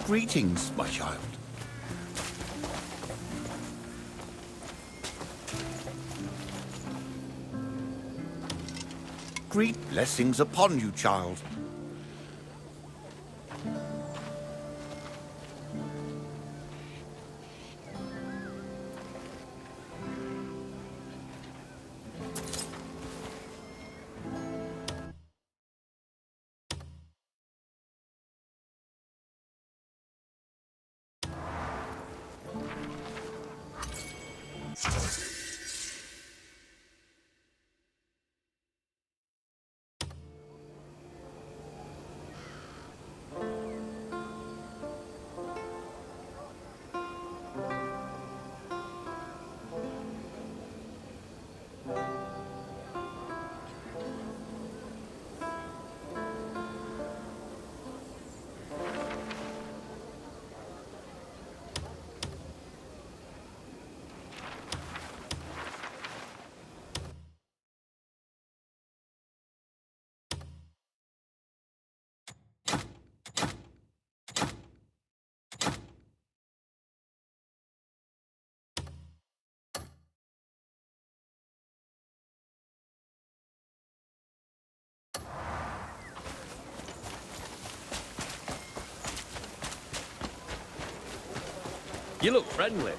Greetings, my child. Great blessings upon you, child. You look friendly.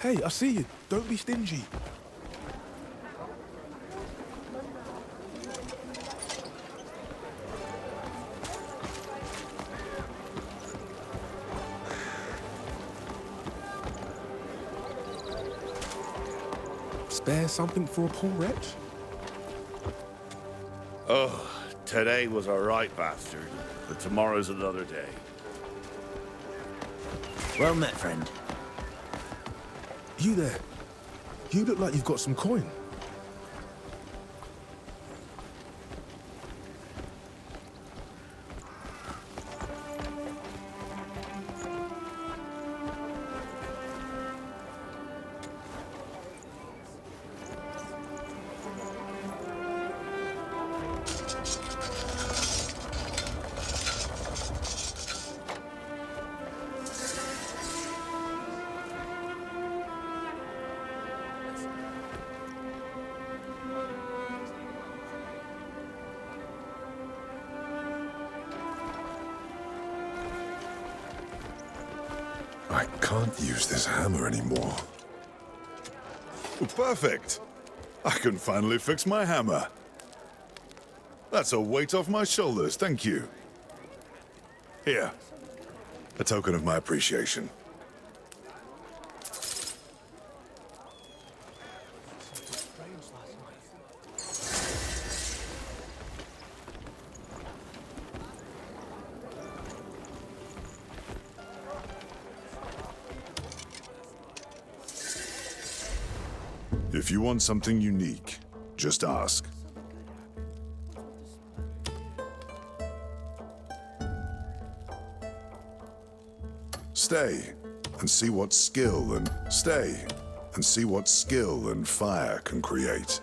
Hey, I see you. Don't be stingy. Spare something for a poor wretch? Oh, today was a right bastard, but tomorrow's another day. Well met, friend. You there? You look like you've got some coin. I can't use this hammer anymore. Perfect! I can finally fix my hammer. That's a weight off my shoulders, thank you. Here, a token of my appreciation. If you want something unique, just ask. Stay and see what skill and fire can create.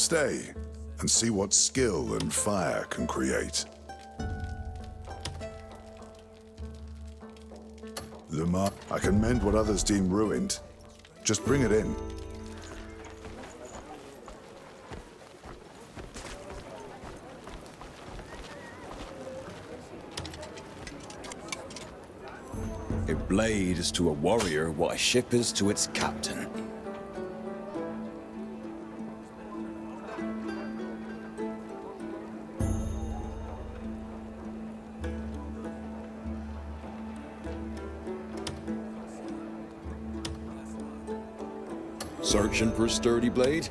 stay and see what skill and fire can create. Lamar, I can mend what others deem ruined. Just bring it in. A blade is to a warrior what a ship is to its captain. Searching for a sturdy blade?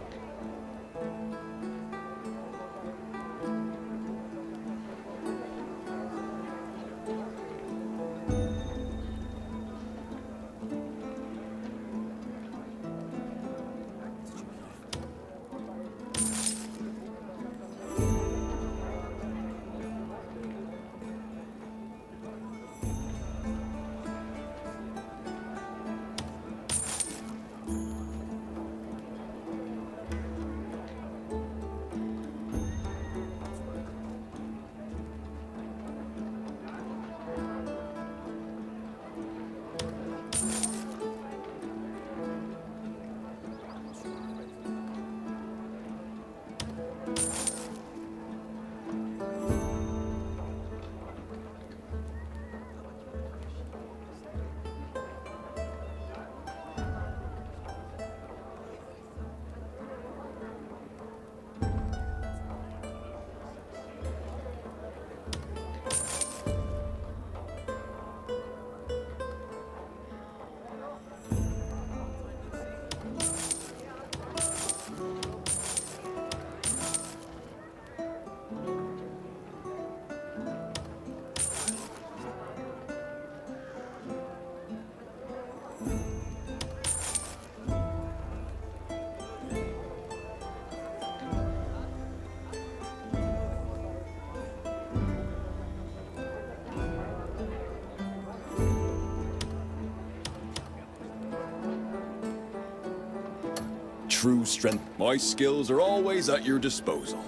True strength. My skills are always at your disposal.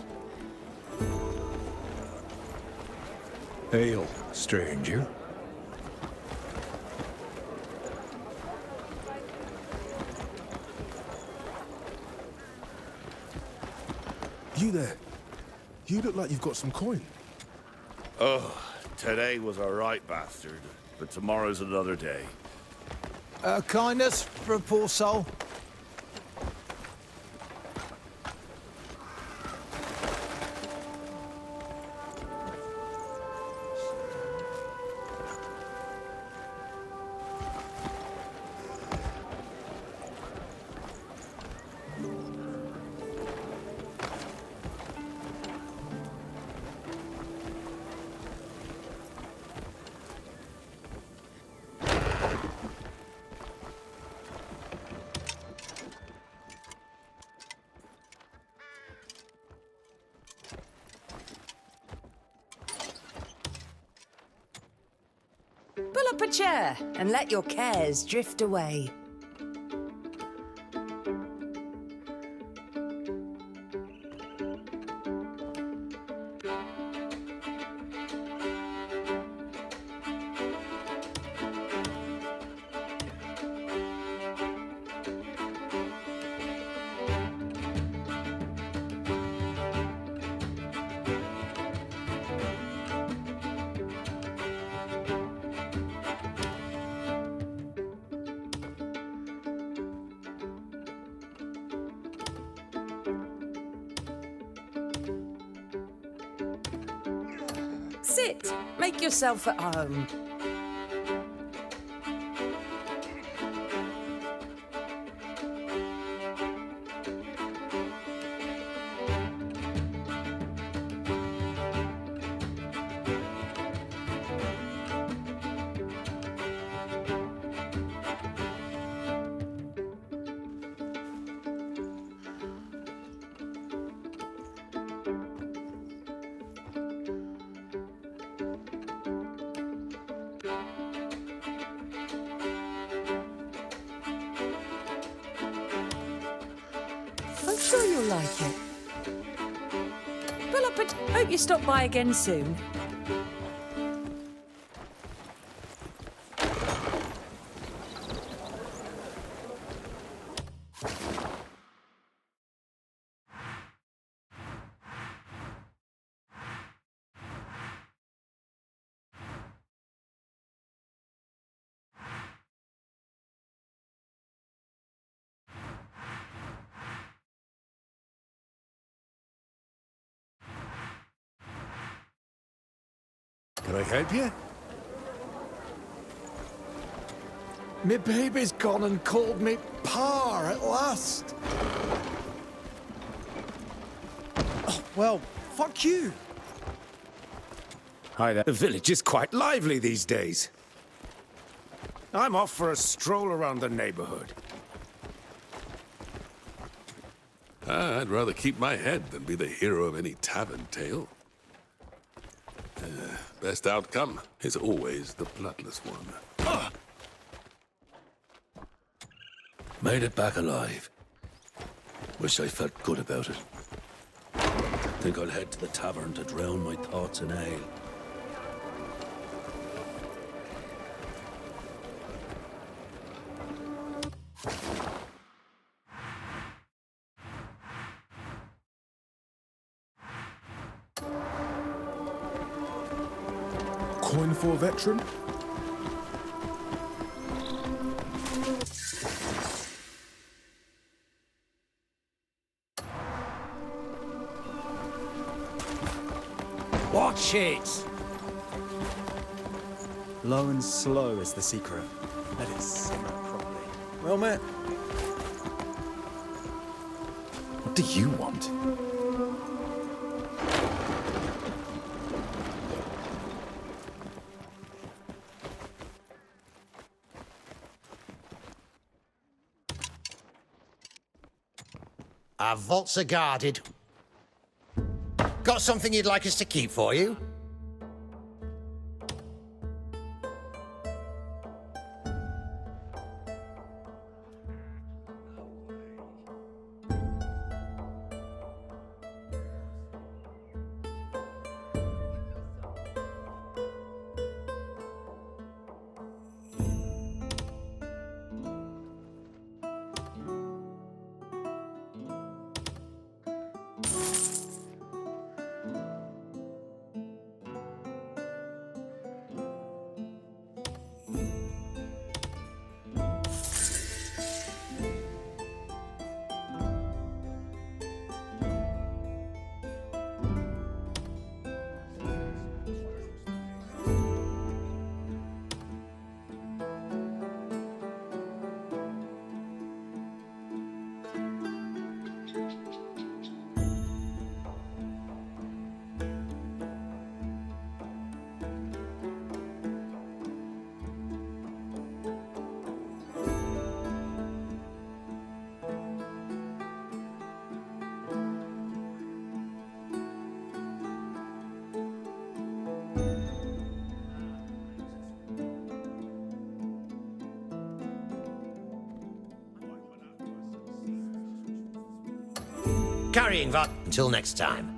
Hail, stranger. You there? You look like you've got some coin. Today was a right bastard, but tomorrow's another day. Kindness for a poor soul. Pull up a chair and let your cares drift away. Sit. Make yourself at home. I'm sure you'll like it. hope you stop by again soon. Can I help you? Me baby's gone and called me Pa at last. Oh, well, fuck you. Hi there. The village is quite lively these days. I'm off for a stroll around the neighborhood. I'd rather keep my head than be the hero of any tavern tale. Best outcome is always the bloodless one. Made it back alive. Wish I felt good about it. Think I'll head to the tavern to drown my thoughts in ale. Coin for a veteran? Watch it. Low and slow is the secret. Let it simmer properly. Well met. What do you want? Our vaults are guarded. Got something you'd like us to keep for you? Carrying that until next time.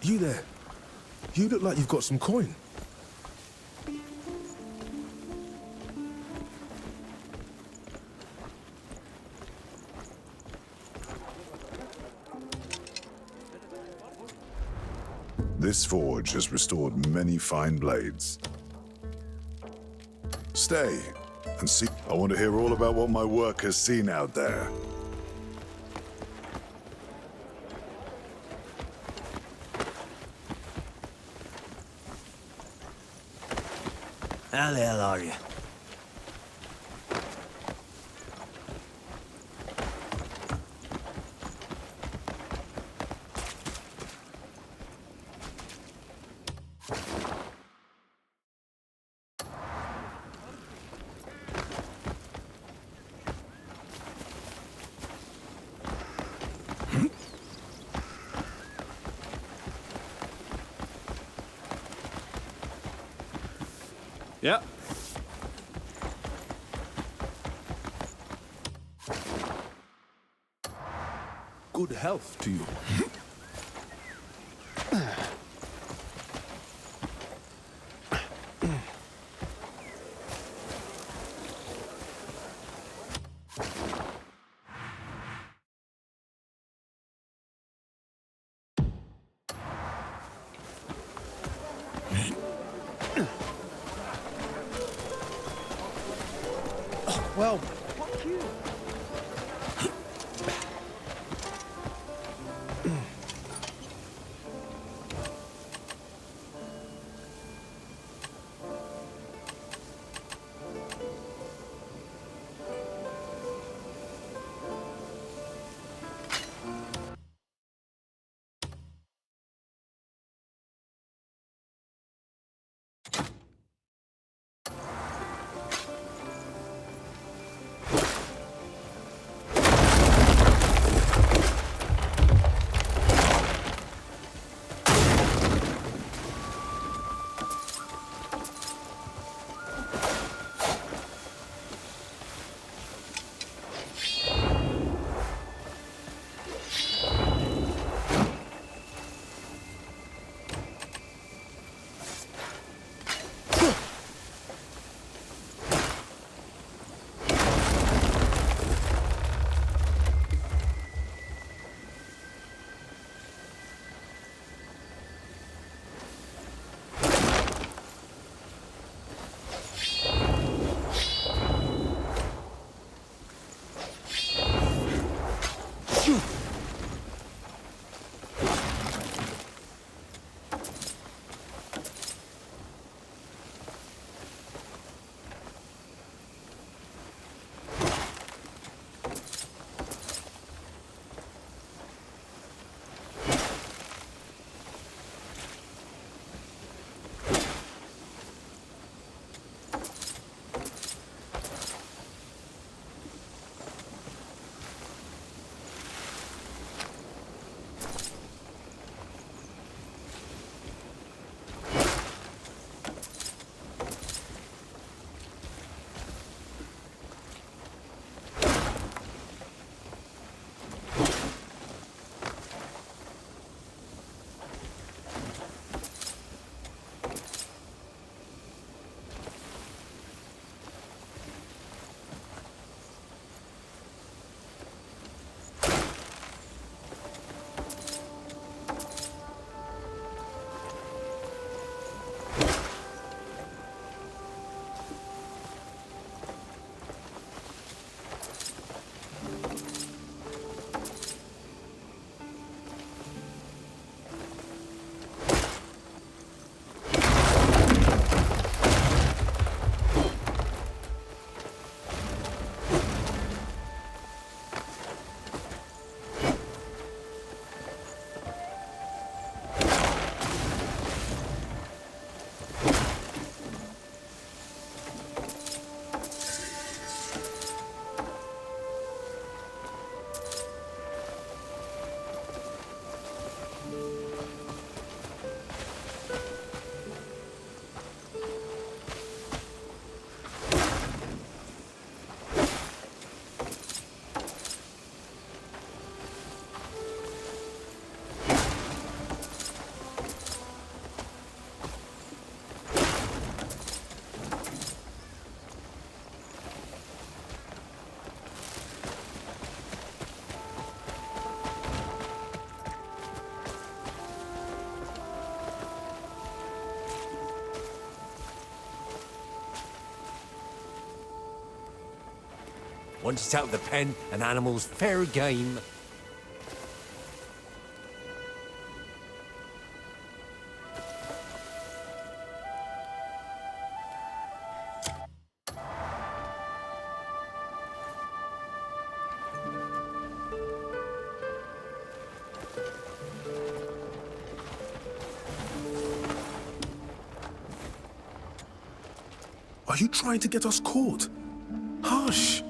You there? You look like you've got some coin. This forge has restored many fine blades. Stay and see. I want to hear all about what my work has seen out there. How the hell are you? Yeah. Good health to you. Well, fuck you. Once it's out of the pen, an animal's fair game. Are you trying to get us caught? Hush!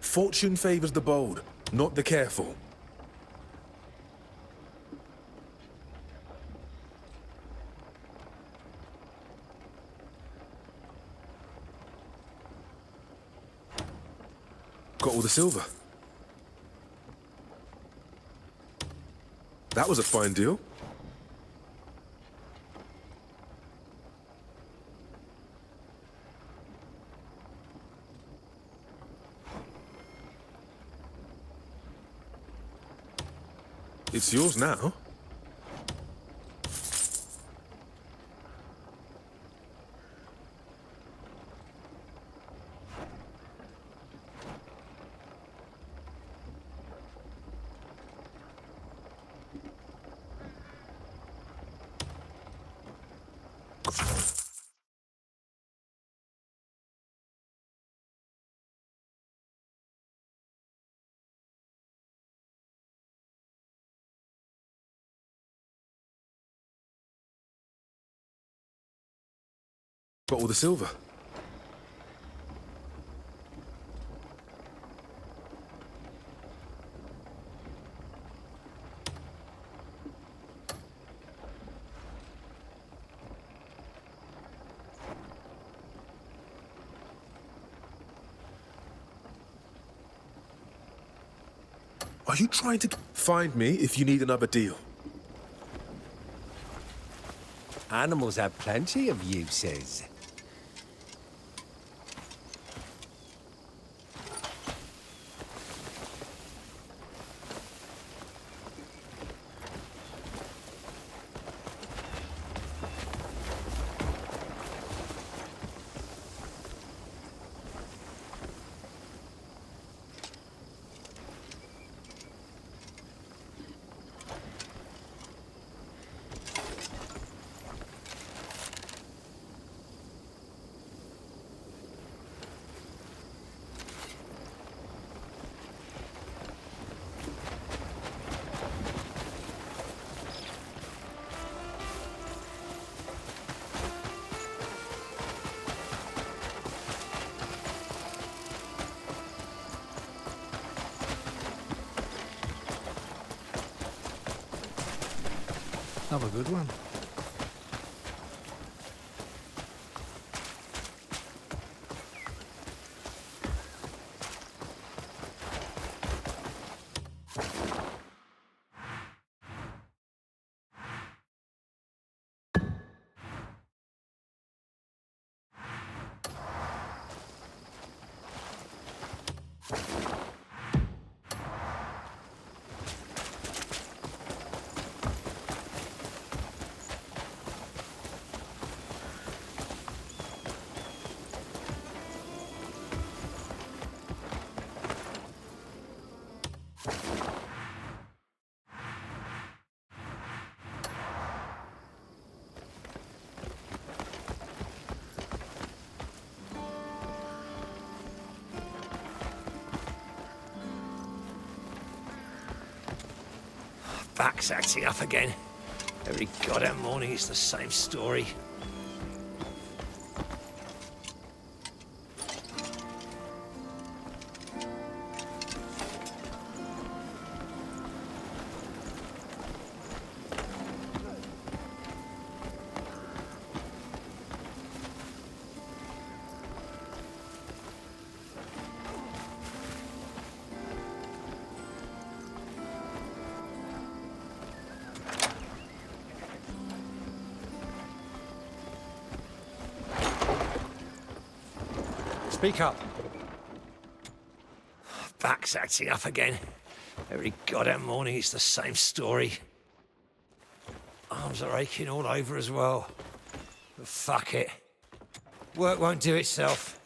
Fortune favors the bold, not the careful. Got all the silver. That was a fine deal. It's yours now. Got all the silver. Are you trying to find me if you need another deal? Animals have plenty of uses. Have a good one. Back's acting up again. Every goddamn morning it's the same story. Speak up. Back's acting up again. Every goddamn morning it's the same story. Arms are aching all over as well. But fuck it. Work won't do itself.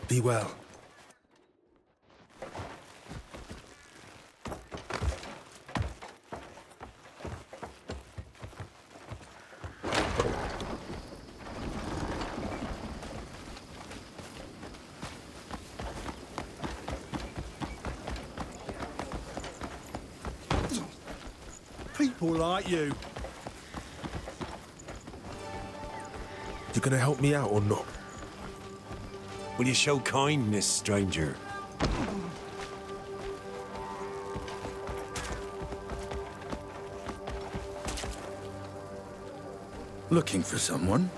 Be well. People like you. You gonna help me out or not? Will you show kindness, stranger? Looking for someone?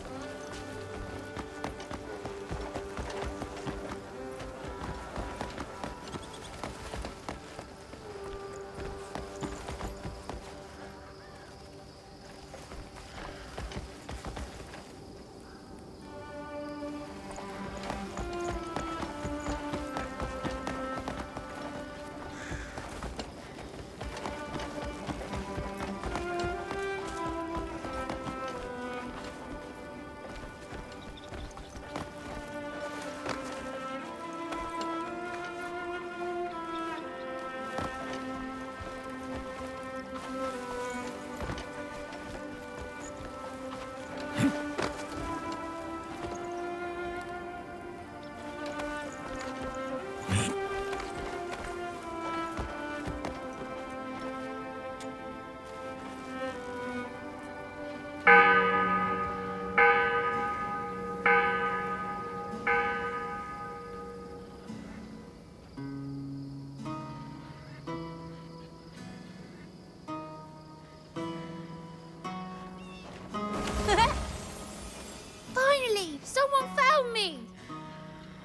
Finally! Someone found me!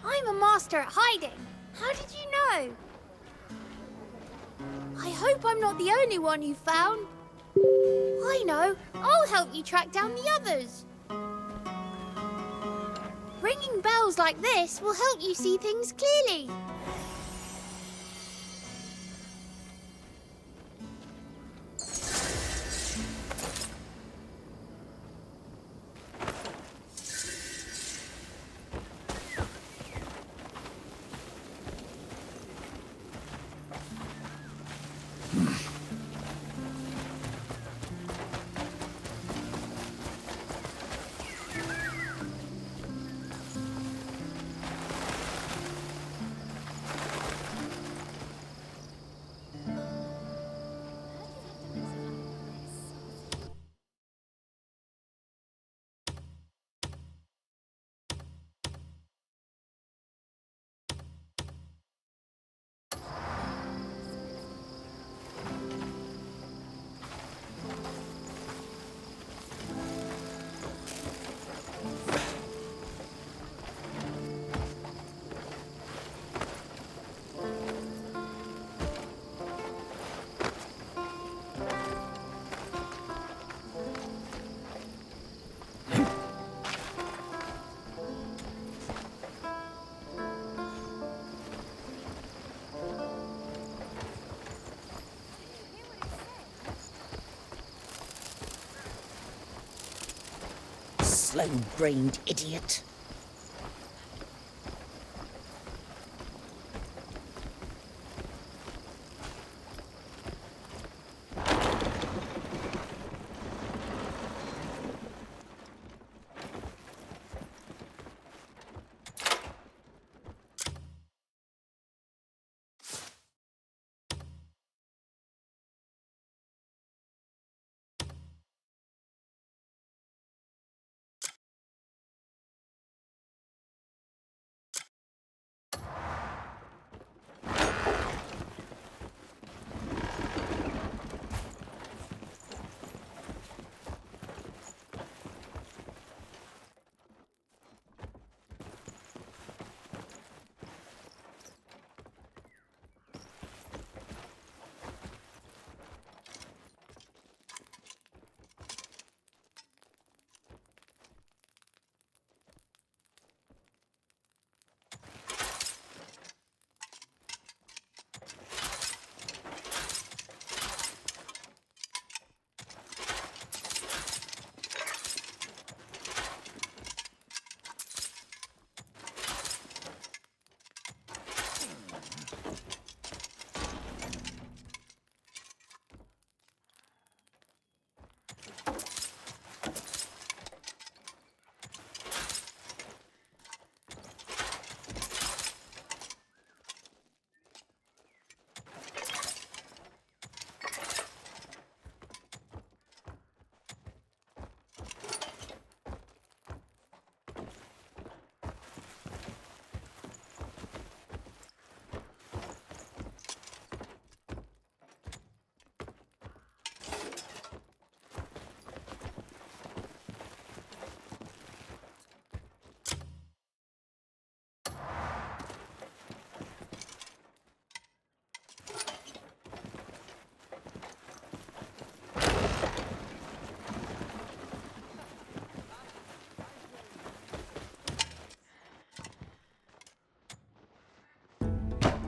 I'm a master at hiding. How did you know? I hope I'm not the only one you found. I know. I'll help you track down the others. Ringing bells like this will help you see things clearly. Slow-brained idiot.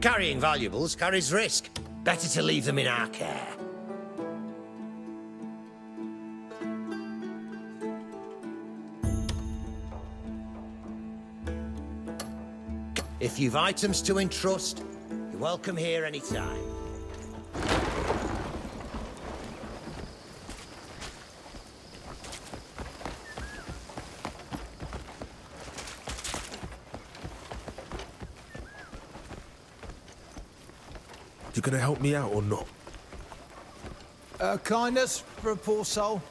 Carrying valuables carries risk. Better to leave them in our care. If you've items to entrust, you're welcome here anytime. You gonna help me out or not? Kindness for a poor soul.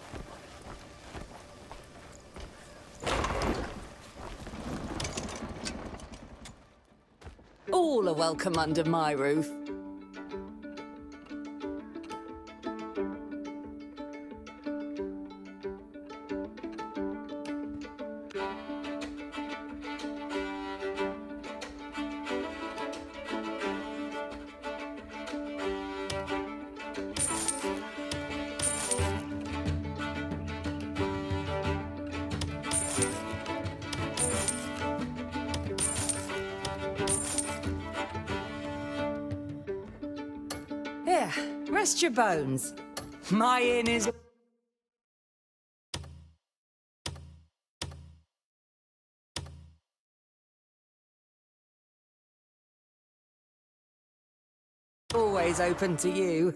All are welcome under my roof. Here, rest your bones. My inn is... always open to you.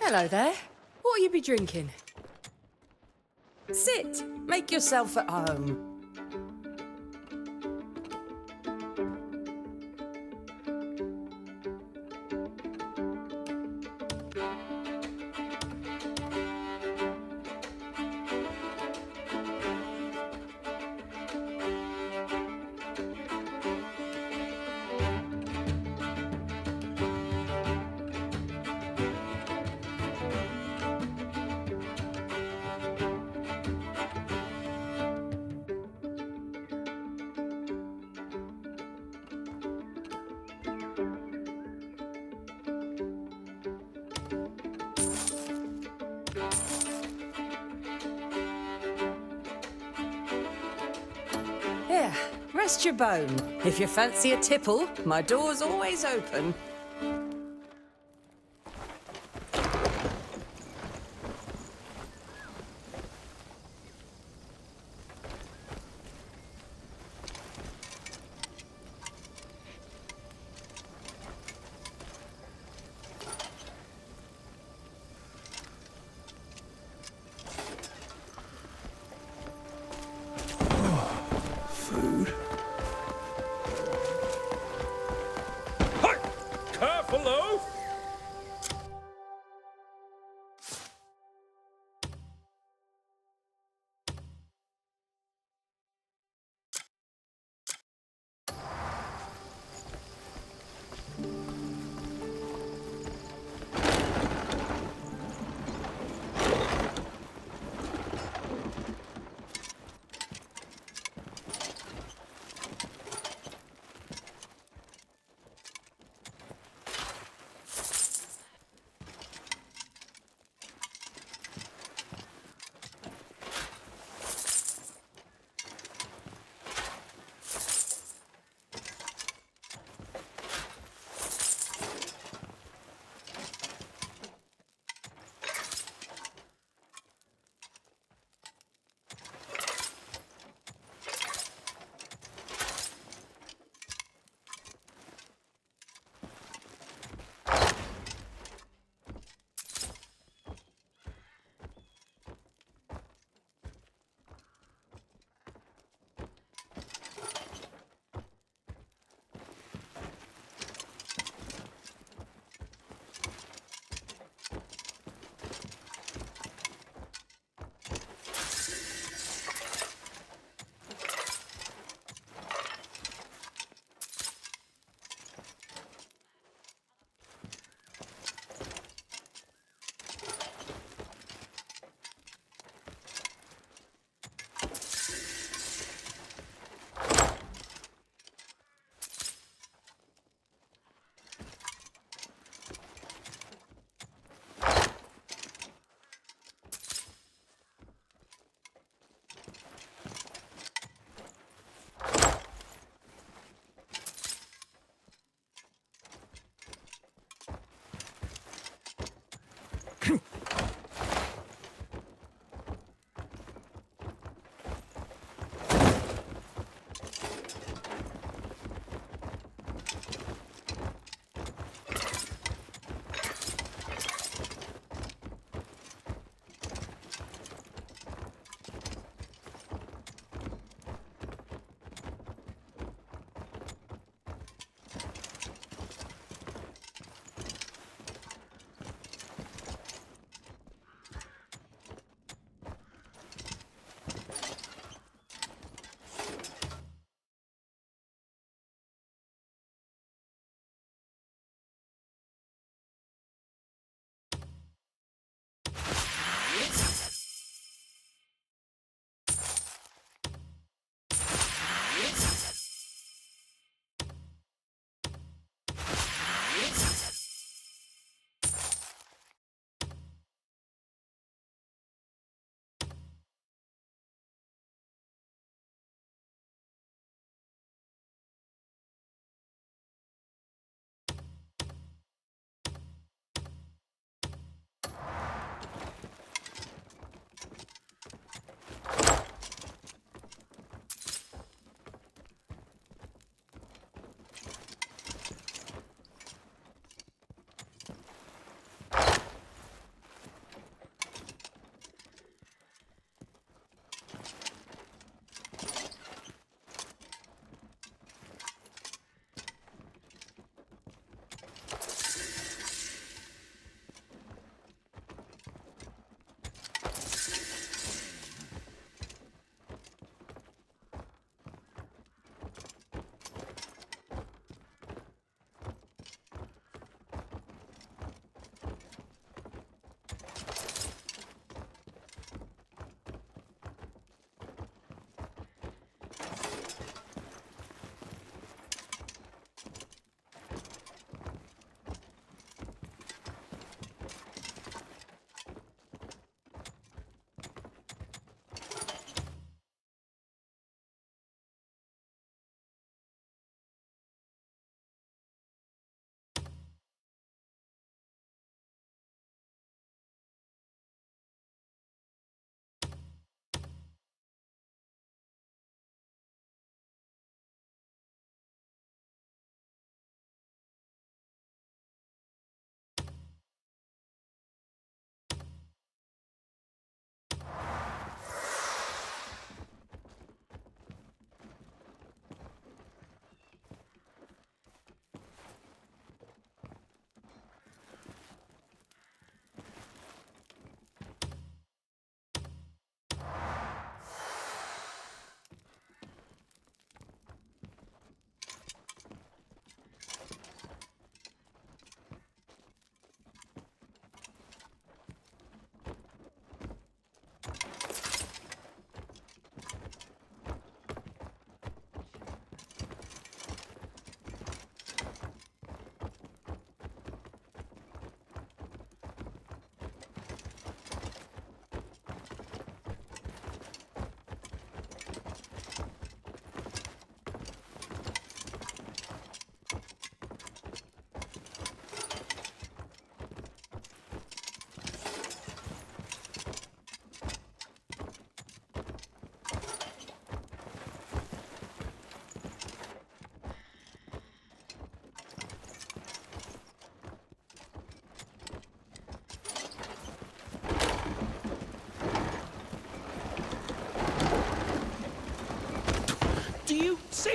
Hello there. What'll you be drinking? Sit. Make yourself at home. rest your bone. If you fancy a tipple, my door's always open. Careful, though!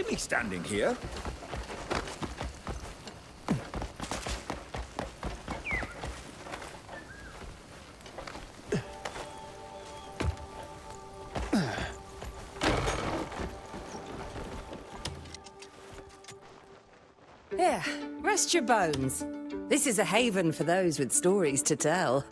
me standing here. Here, rest your bones. This is a haven for those with stories to tell.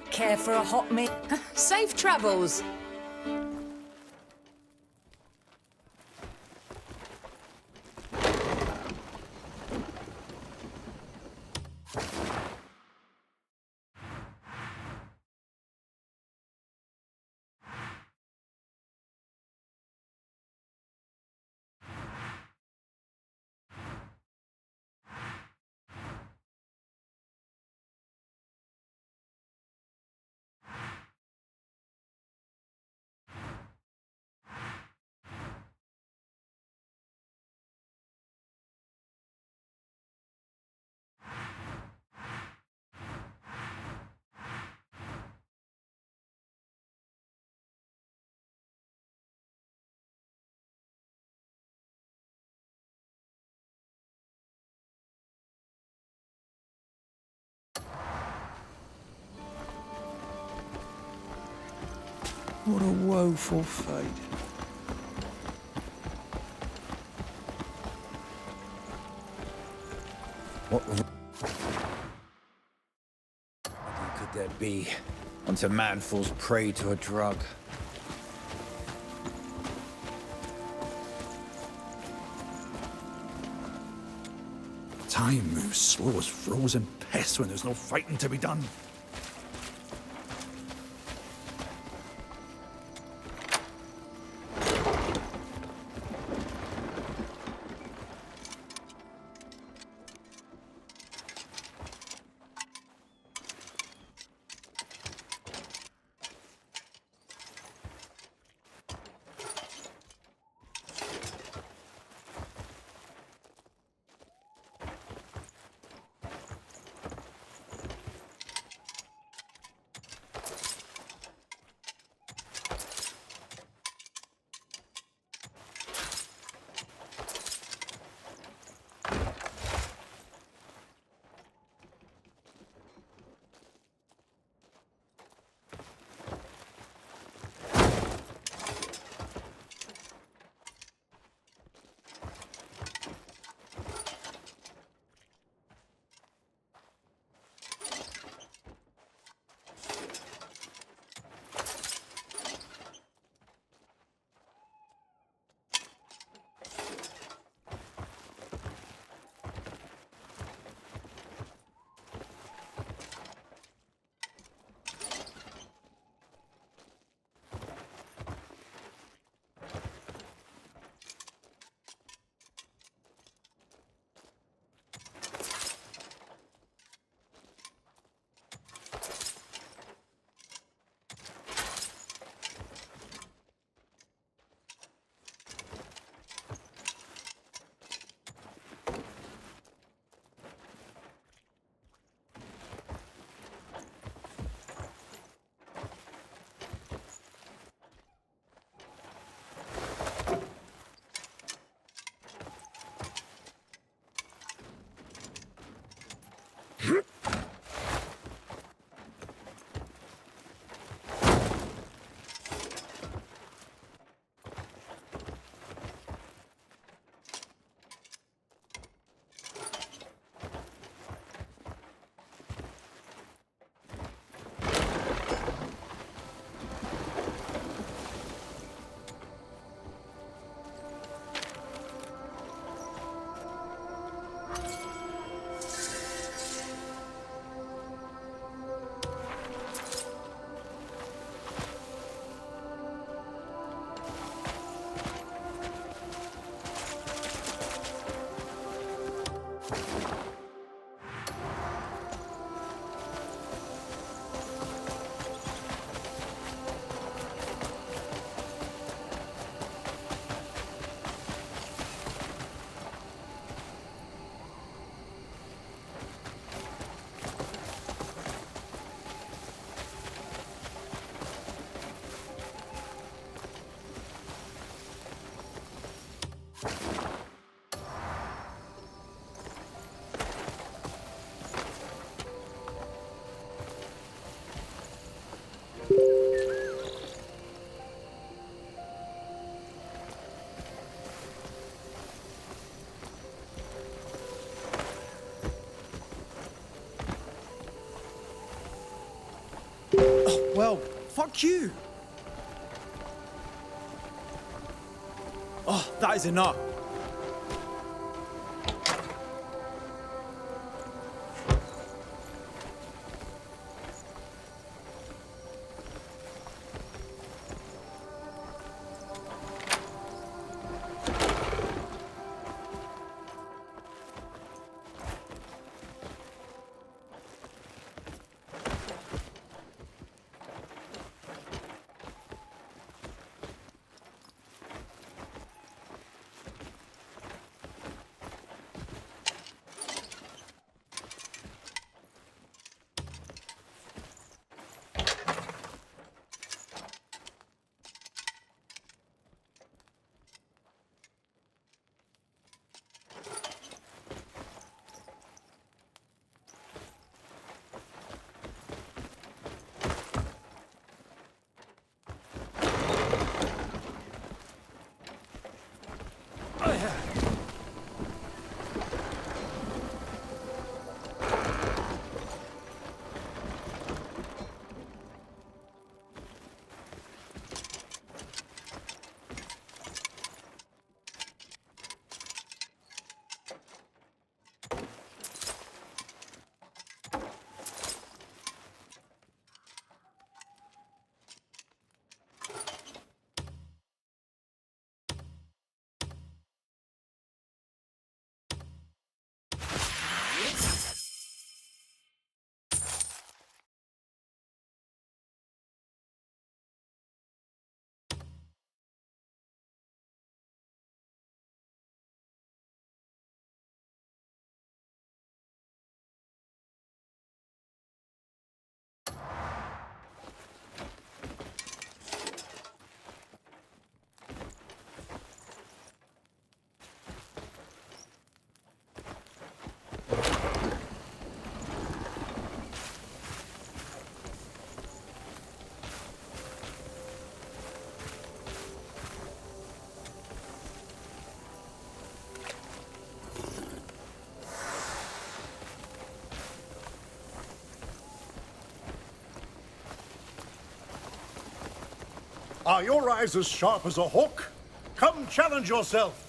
Care for a hot meal? Safe travels. What a woeful fate. What could there be once a man falls prey to a drug? Time moves slow as frozen pests when there's no fighting to be done. Oh, well, fuck you. Oh, that is enough. Are your eyes as sharp as a hawk? Come challenge yourself.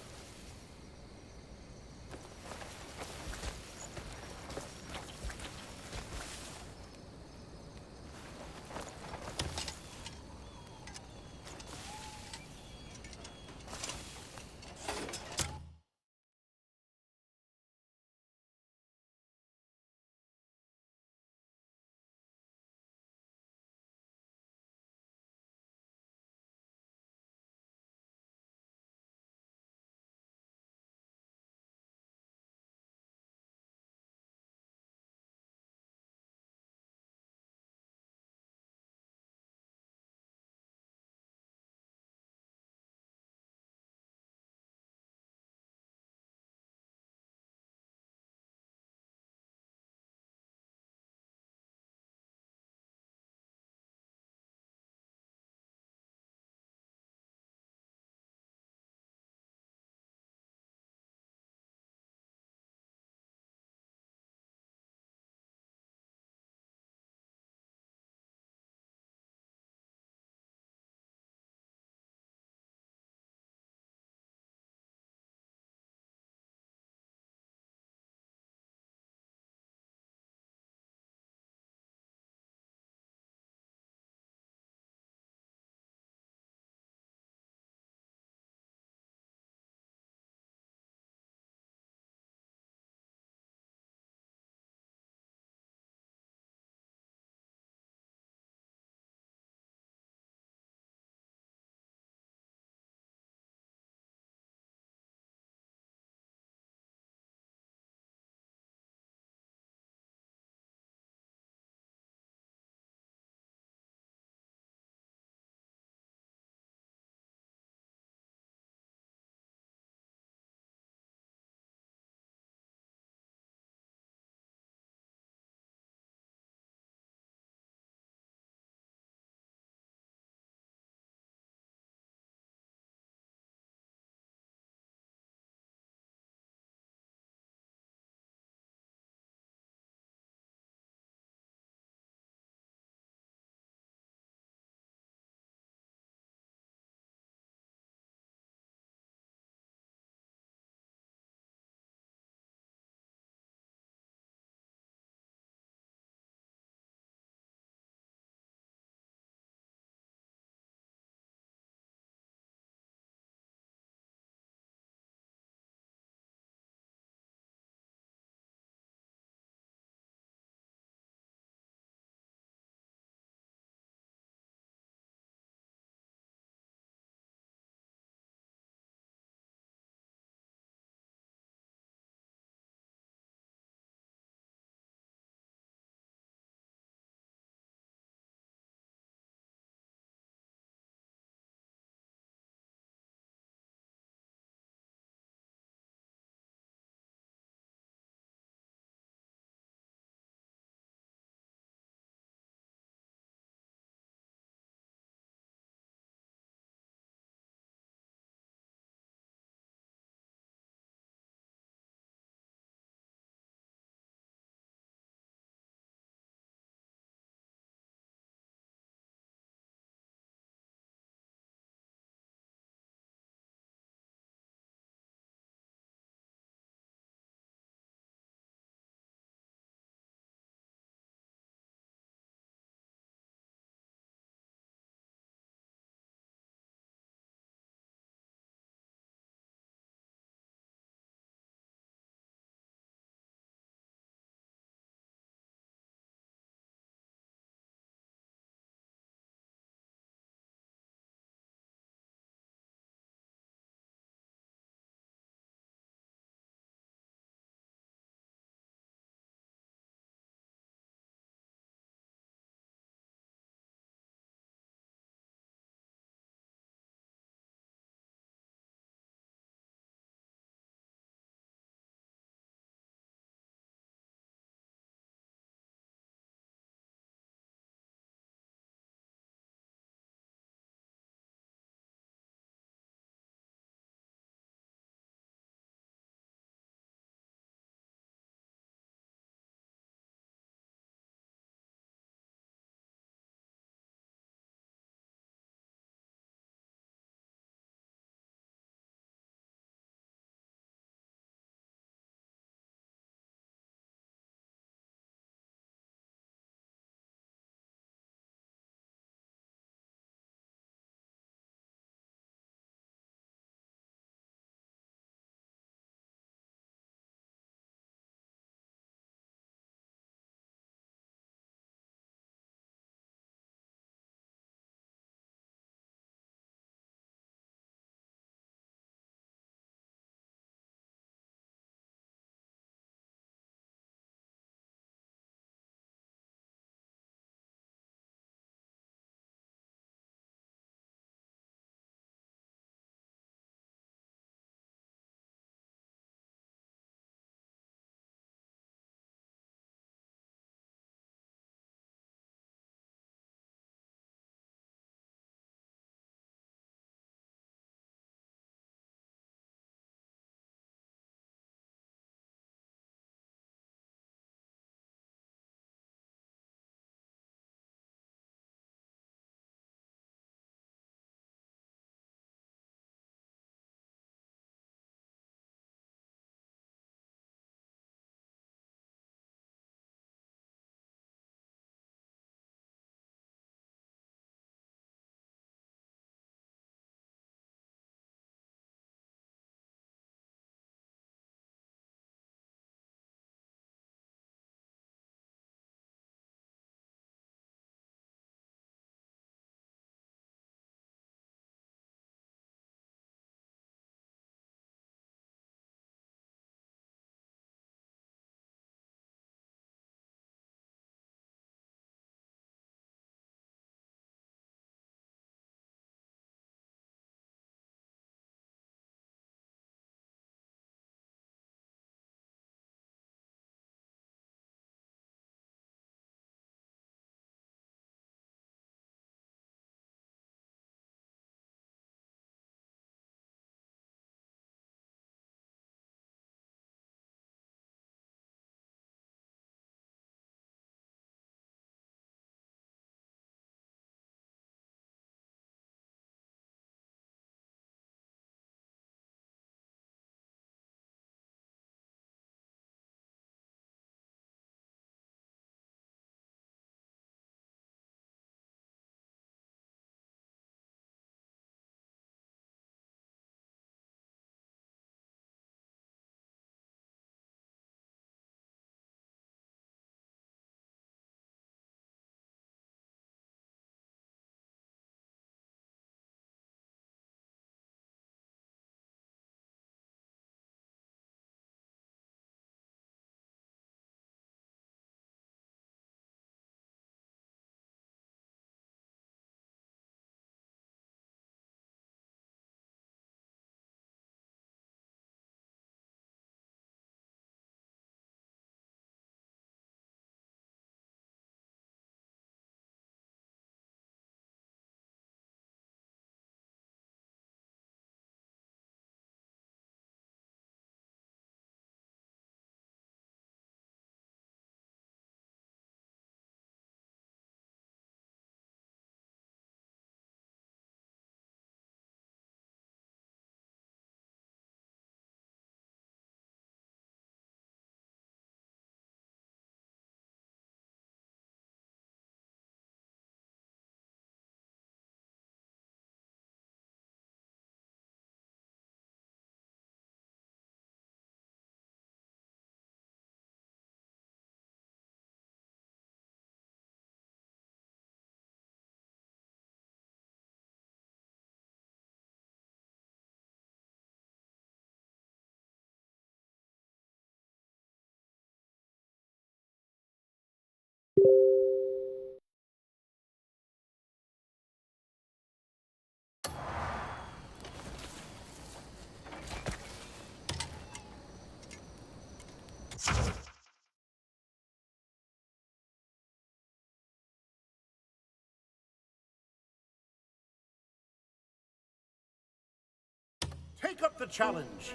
Take up the challenge.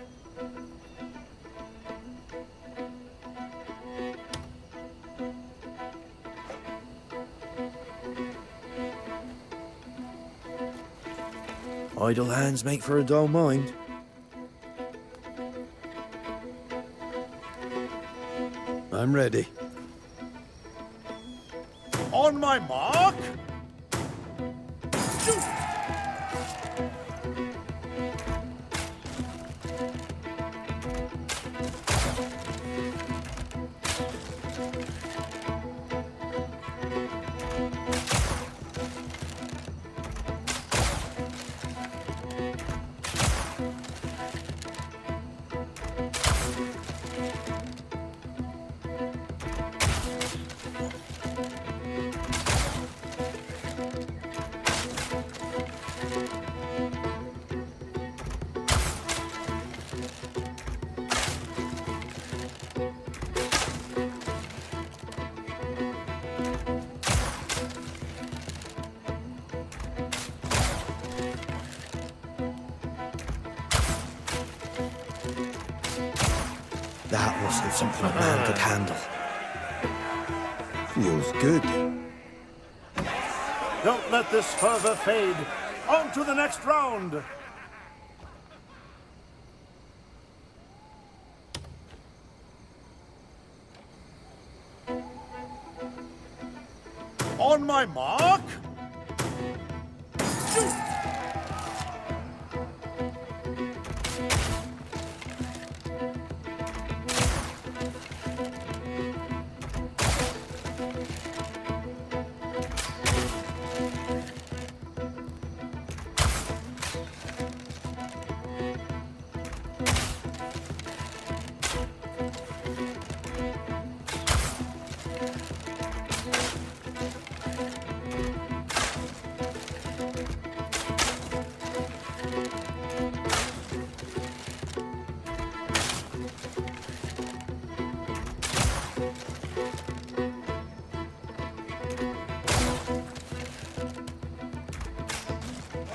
Idle hands make for a dull mind. I'm ready. On my mark. Shoot! That wasn't something a man could handle. Feels good. Don't let this fervor fade. On to the next round. On my mark. Shoot!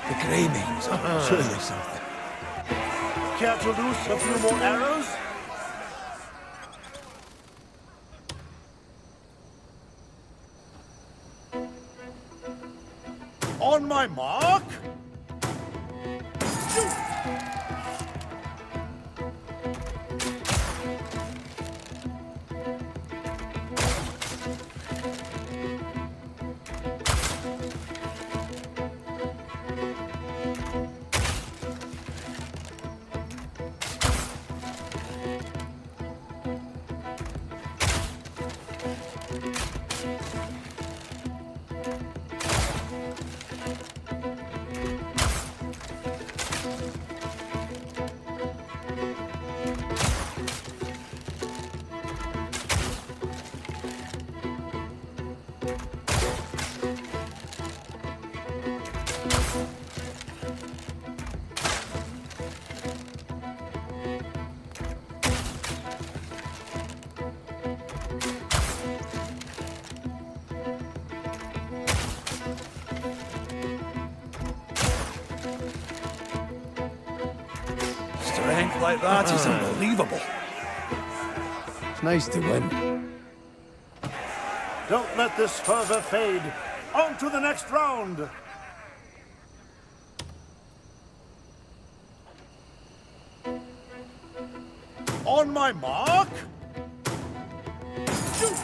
The grey names. Surely something. Care to loose a few more arrows? On my mark. Shoot! Strength like that is unbelievable. It's nice to win. Don't let this fervor fade. On to the next round. On my mark. Shoot!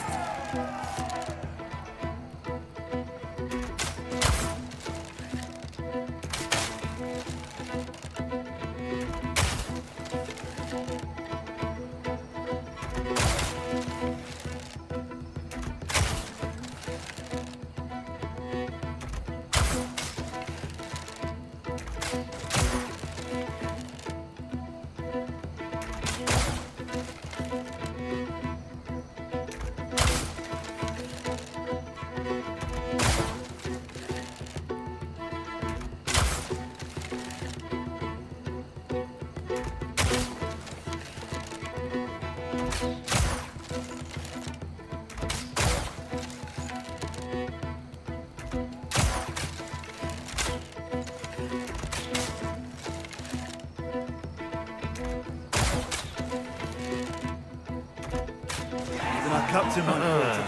Captain, my friend.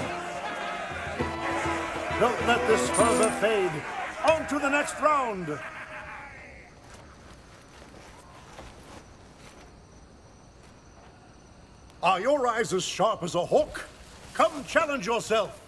Don't let this fervor fade. On to the next round. Are your eyes as sharp as a hawk? Come challenge yourself.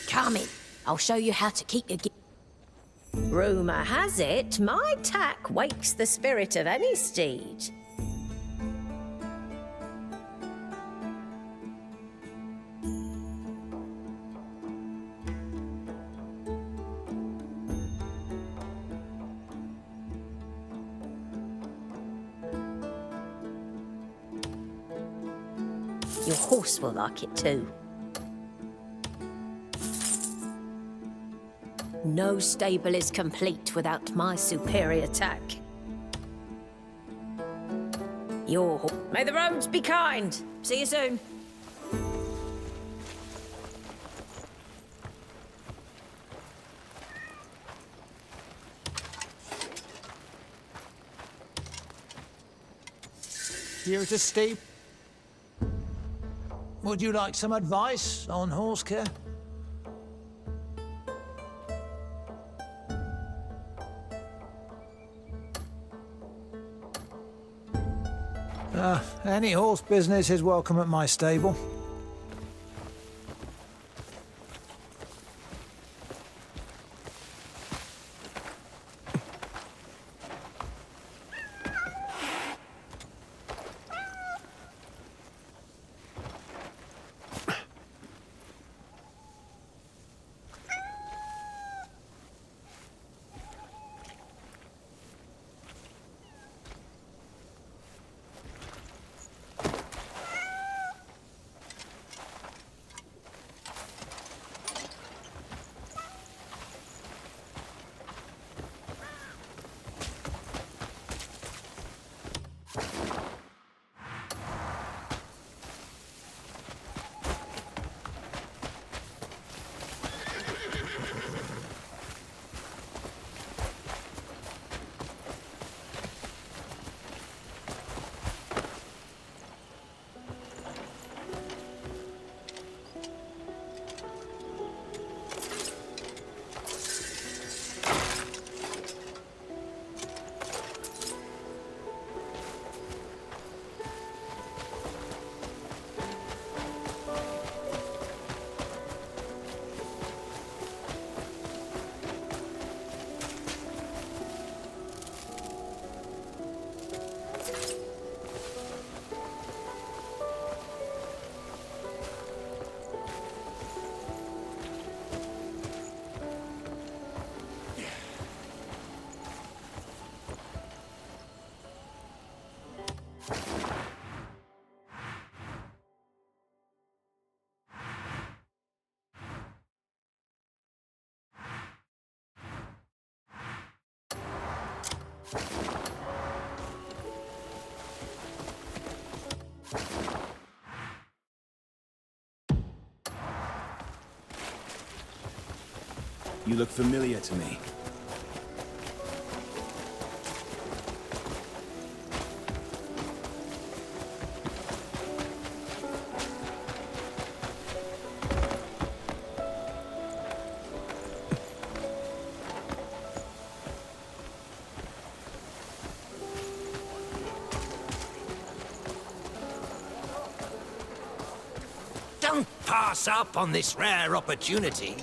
Come in. I'll show you how to keep your... Rumour has it, my tack wakes the spirit of any steed. Your horse will like it too. No stable is complete without my superior tack. May the roads be kind. See you soon. Here to Steve. Would you like some advice on horse care? Any horse business is welcome at my stable. You look familiar to me. Don't pass up on this rare opportunity.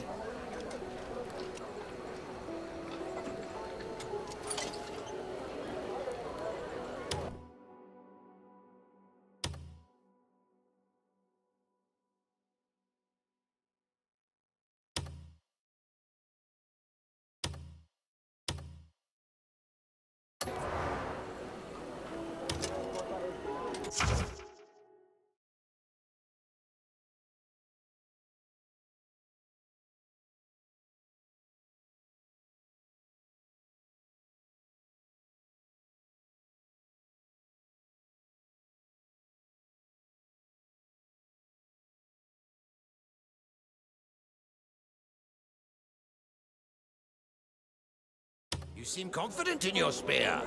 You seem confident in your spear.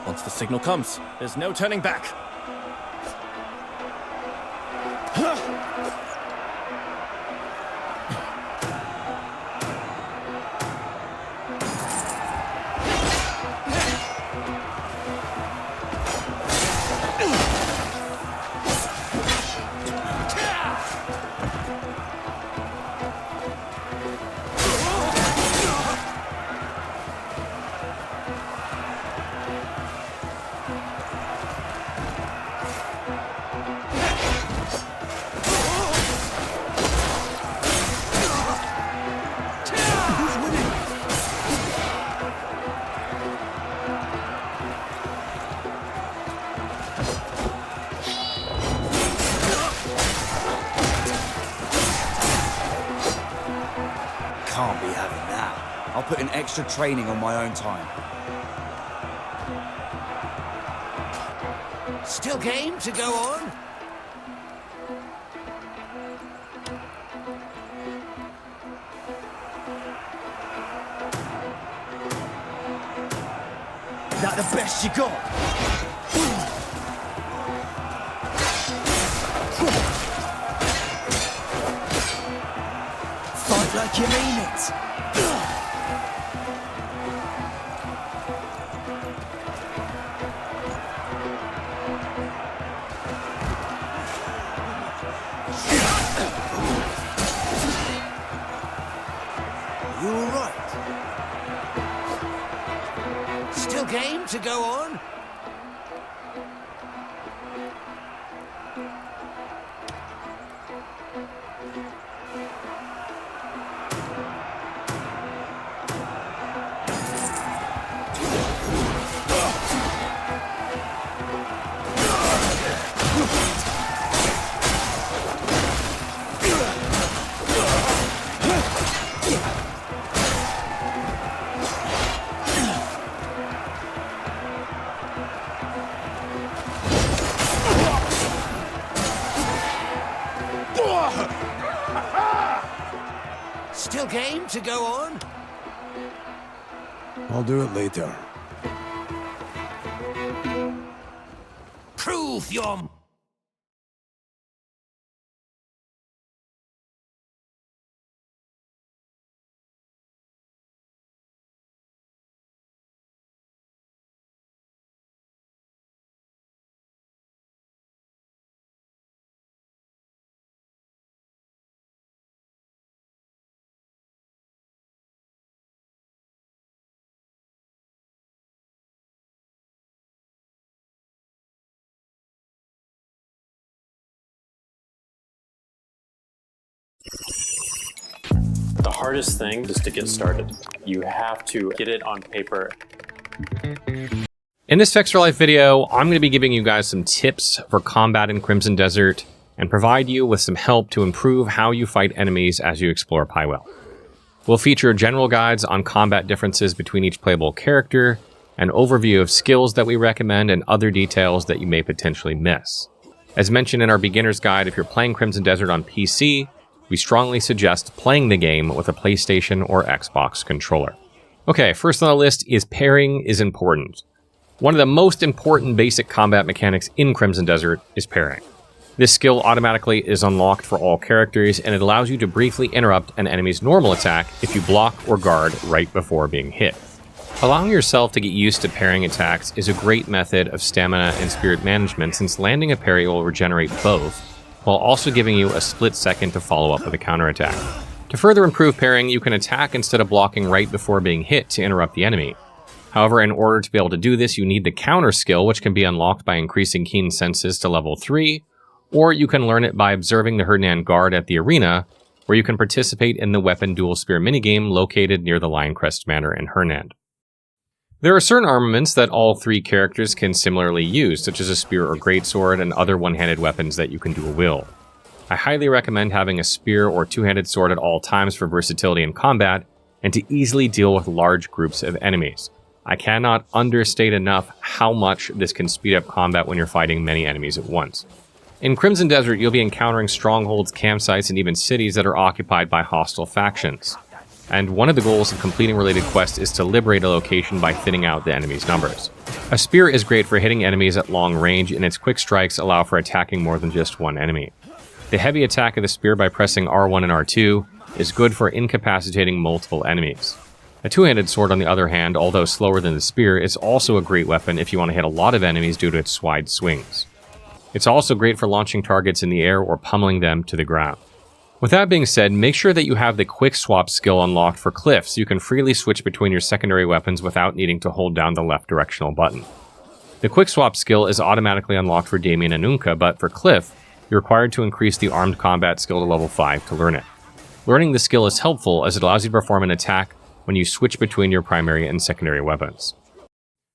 Once the signal comes, there's no turning back. Can't be having that. I'll put in extra training on my own time. Still game to go on? That the best you got? Fight like you mean it. You all right? Still game to go on? Still game to go on? I'll do it later. Prove your... The hardest thing is to get started. You have to get it on paper. In this Fix for Life video, I'm going to be giving you guys some tips for combat in Crimson Desert and provide you with some help to improve how you fight enemies as you explore Pywell. We'll feature general guides on combat differences between each playable character, an overview of skills that we recommend, and other details that you may potentially miss. As mentioned in our beginner's guide, if you're playing Crimson Desert on PC, we strongly suggest playing the game with a PlayStation or Xbox controller. Okay, first on the list is pairing is important. One of the most important basic combat mechanics in Crimson Desert is pairing. This skill automatically is unlocked for all characters, and it allows you to briefly interrupt an enemy's normal attack if you block or guard right before being hit. Allowing yourself to get used to parrying attacks is a great method of stamina and spirit management, since landing a parry will regenerate both, while also giving you a split second to follow up with a counterattack. To further improve parrying, you can attack instead of blocking right before being hit to interrupt the enemy. However, in order to be able to do this, you need the counter skill, which can be unlocked by increasing Keen Senses to level 3, or you can learn it by observing the Hernan Guard at the arena, where you can participate in the weapon dual spear minigame located near the Lioncrest Manor in Hernan. There are certain armaments that all three characters can similarly use, such as a spear or greatsword and other one-handed weapons that you can dual wield. I highly recommend having a spear or two-handed sword at all times for versatility in combat, and to easily deal with large groups of enemies. I cannot understate enough how much this can speed up combat when you're fighting many enemies at once. In Crimson Desert, you'll be encountering strongholds, campsites, and even cities that are occupied by hostile factions. And one of the goals of completing related quests is to liberate a location by thinning out the enemy's numbers. A spear is great for hitting enemies at long range, and its quick strikes allow for attacking more than just one enemy. The heavy attack of the spear by pressing R1 and R2 is good for incapacitating multiple enemies. A two-handed sword, on the other hand, although slower than the spear, is also a great weapon if you want to hit a lot of enemies due to its wide swings. It's also great for launching targets in the air or pummeling them to the ground. With that being said, make sure that you have the quick swap skill unlocked for Cliff so you can freely switch between your secondary weapons without needing to hold down the left directional button. The quick swap skill is automatically unlocked for Damien and Unka, but for Cliff, you're required to increase the armed combat skill to level 5 to learn it. Learning the skill is helpful as it allows you to perform an attack when you switch between your primary and secondary weapons.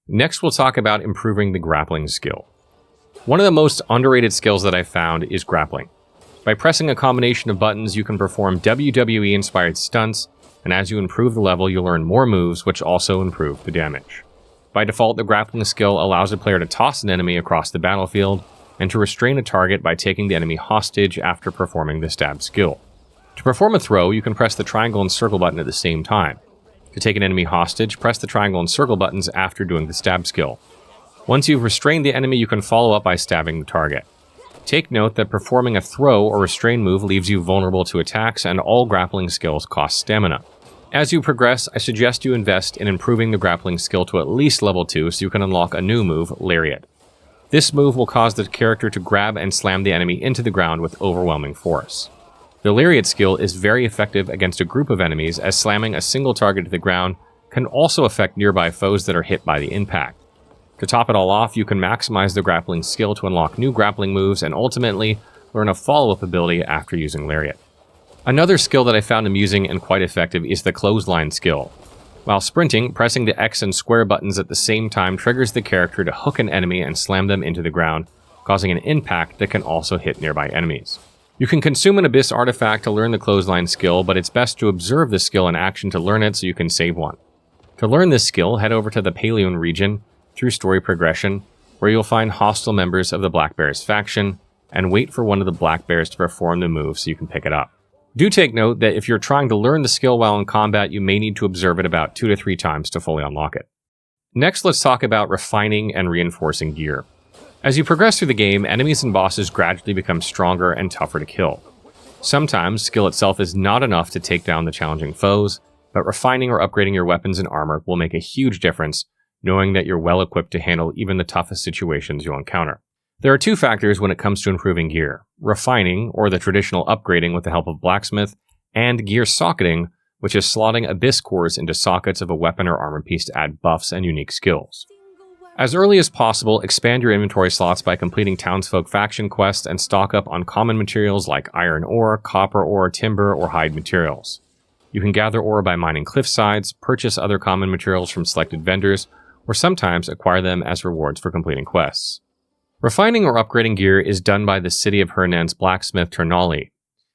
Next, we'll talk about improving the grappling skill. One of the most underrated skills that I've found is grappling. By pressing a combination of buttons, you can perform WWE-inspired stunts, and as you improve the level, you'll learn more moves, which also improve the damage. By default, the grappling skill allows a player to toss an enemy across the battlefield, and to restrain a target by taking the enemy hostage after performing the stab skill. To perform a throw, you can press the triangle and circle button at the same time. To take an enemy hostage, press the triangle and circle buttons after doing the stab skill. Once you've restrained the enemy, you can follow up by stabbing the target. Take note that performing a throw or restrain move leaves you vulnerable to attacks, and all grappling skills cost stamina. As you progress, I suggest you invest in improving the grappling skill to at least level 2 so you can unlock a new move, Lariat. This move will cause the character to grab and slam the enemy into the ground with overwhelming force. The Lariat skill is very effective against a group of enemies, as slamming a single target to the ground can also affect nearby foes that are hit by the impact. To top it all off, you can maximize the grappling skill to unlock new grappling moves and ultimately learn a follow-up ability after using Lariat. Another skill that I found amusing and quite effective is the clothesline skill. While sprinting, pressing the X and square buttons at the same time triggers the character to hook an enemy and slam them into the ground, causing an impact that can also hit nearby enemies. You can consume an Abyss artifact to learn the clothesline skill, but it's best to observe the skill in action to learn it so you can save one. To learn this skill, head over to the Paleon region through story progression, where you'll find hostile members of the Black Bears faction, and wait for one of the Black Bears to perform the move so you can pick it up. Do take note that if you're trying to learn the skill while in combat, you may need to observe it about 2 to 3 times to fully unlock it. Next, let's talk about refining and reinforcing gear. As you progress through the game, enemies and bosses gradually become stronger and tougher to kill. Sometimes, skill itself is not enough to take down the challenging foes, but refining or upgrading your weapons and armor will make a huge difference, knowing that you're well equipped to handle even the toughest situations you'll encounter. There are 2 factors when it comes to improving gear: refining, or the traditional upgrading with the help of blacksmith, and gear socketing, which is slotting Abyss cores into sockets of a weapon or armor piece to add buffs and unique skills. As early as possible, expand your inventory slots by completing townsfolk faction quests and stock up on common materials like iron ore, copper ore, timber, or hide materials. You can gather ore by mining cliffsides, purchase other common materials from selected vendors, or sometimes acquire them as rewards for completing quests. Refining or upgrading gear is done by the city of Hernan's blacksmith Ternali.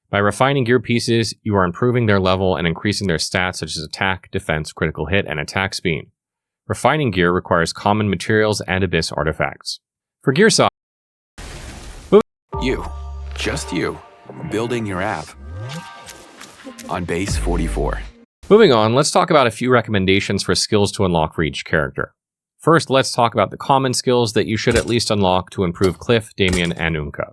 By refining gear pieces, you are improving their level and increasing their stats such as attack, defense, critical hit, and attack speed. Refining gear requires common materials and abyss artifacts. For gear size, you, just you, building your app on base 44. Moving on, let's talk about a few recommendations for skills to unlock for each character. First, let's talk about the common skills that you should at least unlock to improve Cliff, Damien, and Unka.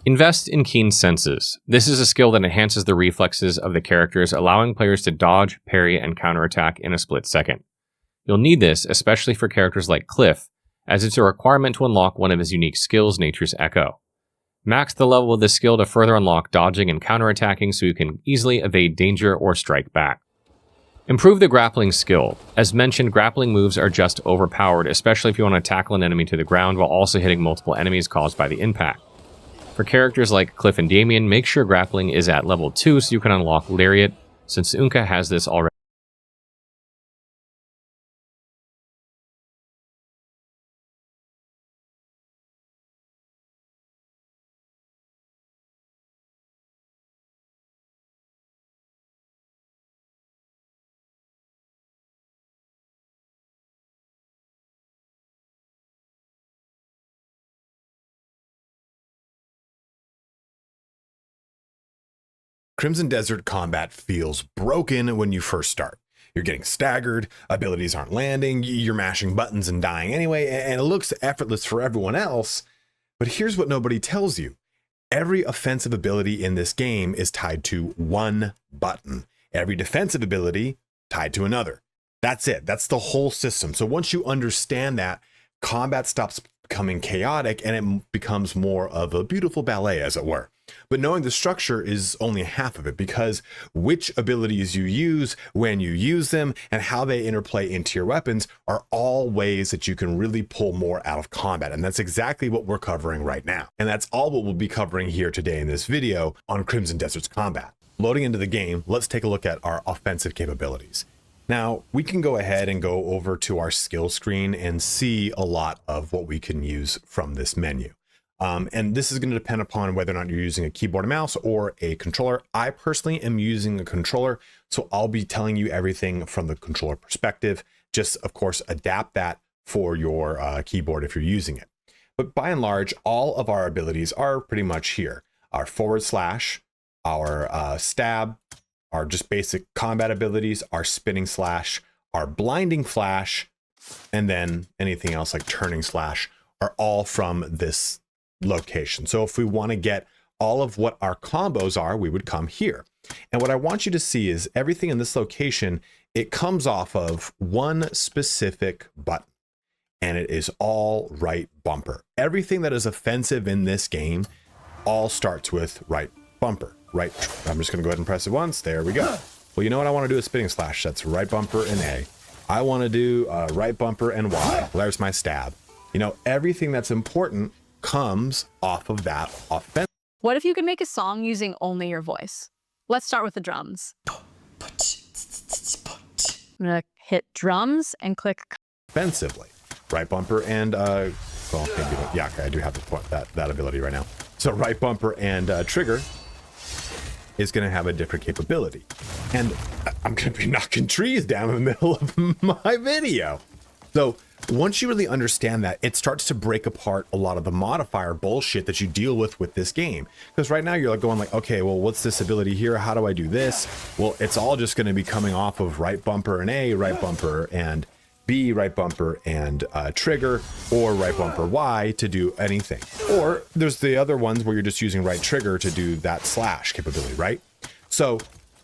Invest in Keen Senses. This is a skill that enhances the reflexes of the characters, allowing players to dodge, parry, and counterattack in a split second. You'll need this, especially for characters like Cliff, as it's a requirement to unlock one of his unique skills, Nature's Echo. Max the level of this skill to further unlock dodging and counterattacking so you can easily evade danger or strike back. Improve the grappling skill. As mentioned, grappling moves are just overpowered, especially if you want to tackle an enemy to the ground while also hitting multiple enemies caused by the impact. For characters like Cliff and Damien, make sure grappling is at level 2 so you can unlock Lariat, since Unka has this already. Crimson Desert combat feels broken when you first start. You're getting staggered, abilities aren't landing, you're mashing buttons and dying anyway, and it looks effortless for everyone else. But here's what nobody tells you. Every offensive ability in this game is tied to one button. Every defensive ability tied to another. That's it. That's the whole system. So once you understand that, combat stops becoming chaotic and it becomes more of a beautiful ballet, as it were. But knowing the structure is only half of it, because which abilities you use, when you use them, and how they interplay into your weapons are all ways that you can really pull more out of combat. And that's exactly what we're covering right now. And that's all what we'll be covering here today in this video on Crimson Desert's combat. Loading into the game, let's take a look at our offensive capabilities. Now, we can go ahead and go over to our skill screen and see a lot of what we can use from this menu. And this is going to depend upon whether or not you're using a keyboard and mouse or a controller. I personally am using a controller, so I'll be telling you everything from the controller perspective. Just, of course, adapt that for your keyboard if you're using it. But by and large, all of our abilities are pretty much here. Our forward slash, our stab, our just basic combat abilities, our spinning slash, our blinding flash, and then anything else like turning slash are all from this location. So if we want to get all of what our combos are, we would come here. And what I want you to see is everything in this location, it comes off of one specific button, and it is all right bumper. Everything that is offensive in this game all starts with right bumper. Right. I'm just going to go ahead and press it once. There we go. Well, you know what I want to do? A spinning slash. That's right bumper and A. I want to do right bumper and Y. Well, there's my stab. You know, everything that's important comes off of that offense. What if you could make a song using only your voice? Let's start with the drums. I'm gonna hit drums and click offensively. Right bumper and well, maybe, yeah, okay, I do have that ability right now. So right bumper and trigger is going to have a different capability, and I'm going to be knocking trees down in the middle of my video. So once you really understand that, it starts to break apart a lot of the modifier bullshit that you deal with this game. Because right now you're like going like, okay, well, what's this ability here? How do I do this? Well, it's all just going to be coming off of right bumper and A, right bumper and B, right bumper and trigger, or right bumper Y to do anything. Or there's the other ones where you're just using right trigger to do that slash capability, right? So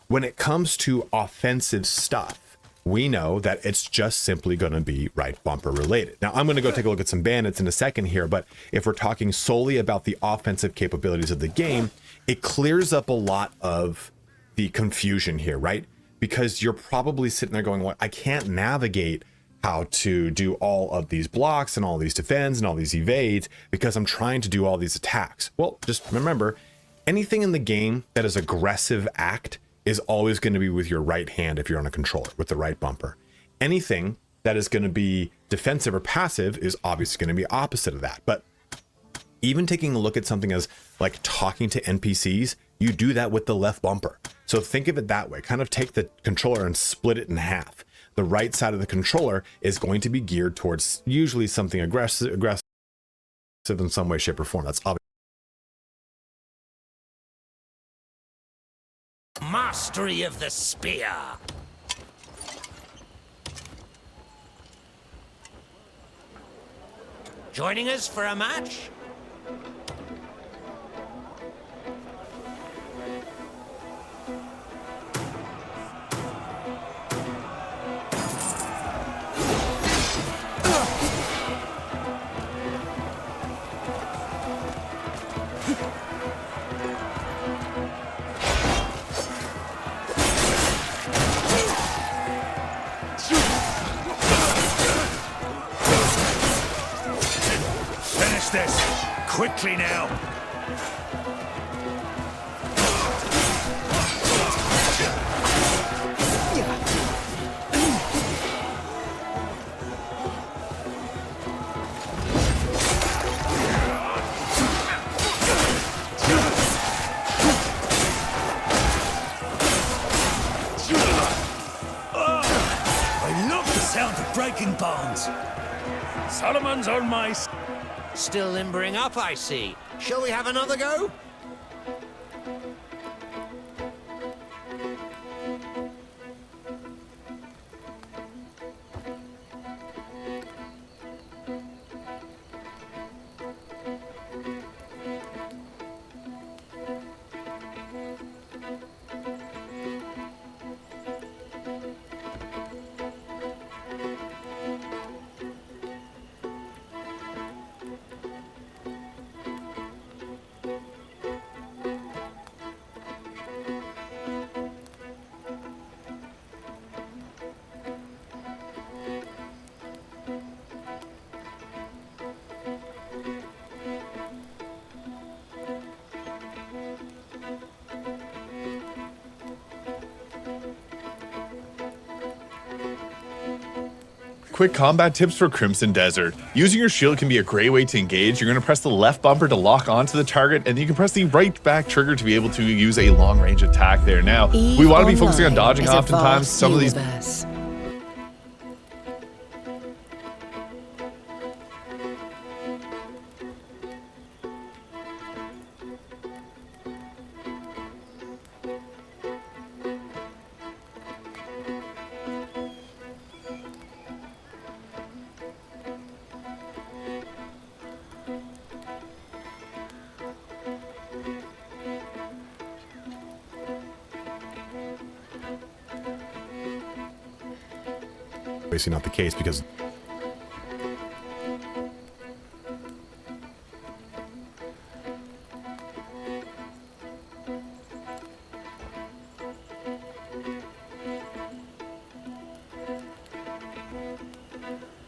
when it comes to offensive stuff, we know that it's just simply going to be right bumper related. Now, I'm going to go take a look at some bandits in a second here, but if we're talking solely about the offensive capabilities of the game, it clears up a lot of the confusion here, right? Because you're probably sitting there going, well, I can't navigate how to do all of these blocks and all these defends and all these evades because I'm trying to do all these attacks. Well, just remember, anything in the game that is aggressive act is always going to be with your right hand if you're on a controller with the right bumper. Anything that is going to be defensive or passive is obviously going to be opposite of that. But even taking a look at something as like talking to NPCs you do that with the left bumper. So think of it that way. Kind of take the controller and split it in half. The right side of the controller is going to be geared towards usually something aggressive in some way, shape, or form. That's obvious. Mastery of the spear. Joining us for a match? This quickly now. I love the sound of breaking bones. Solomon's on my... Still limbering up, I see. Shall we have another go? Quick combat tips for Crimson Desert. Using your shield can be a great way to engage. You're going to press the left bumper to lock onto the target, and you can press the right back trigger to be able to use a long range attack there. Now, we want to be focusing on dodging oftentimes. Some of these... Obviously not the case because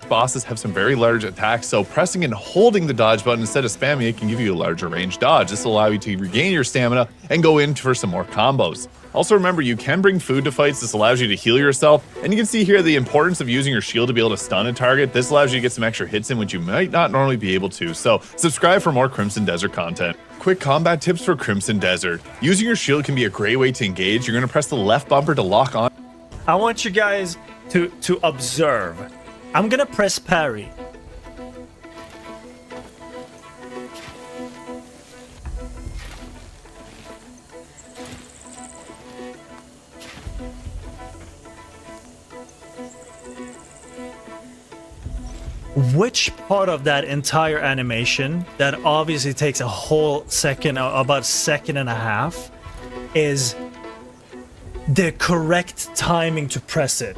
bosses have some very large attacks, so pressing and holding the dodge button instead of spamming it can give you a larger range dodge. This will allow you to regain your stamina and go in for some more combos. Also remember, you can bring food to fights. This allows you to heal yourself, and you can see here the importance of using your shield to be able to stun a target. This allows you to get some extra hits in, which you might not normally be able to. So subscribe for more Crimson Desert content. Quick combat tips for Crimson Desert. Using your shield can be a great way to engage. You're going to press the left bumper to lock on. I want you guys to observe. I'm gonna press parry. Which part of that entire animation, that obviously takes a whole second, about a second and a half, is the correct timing to press it?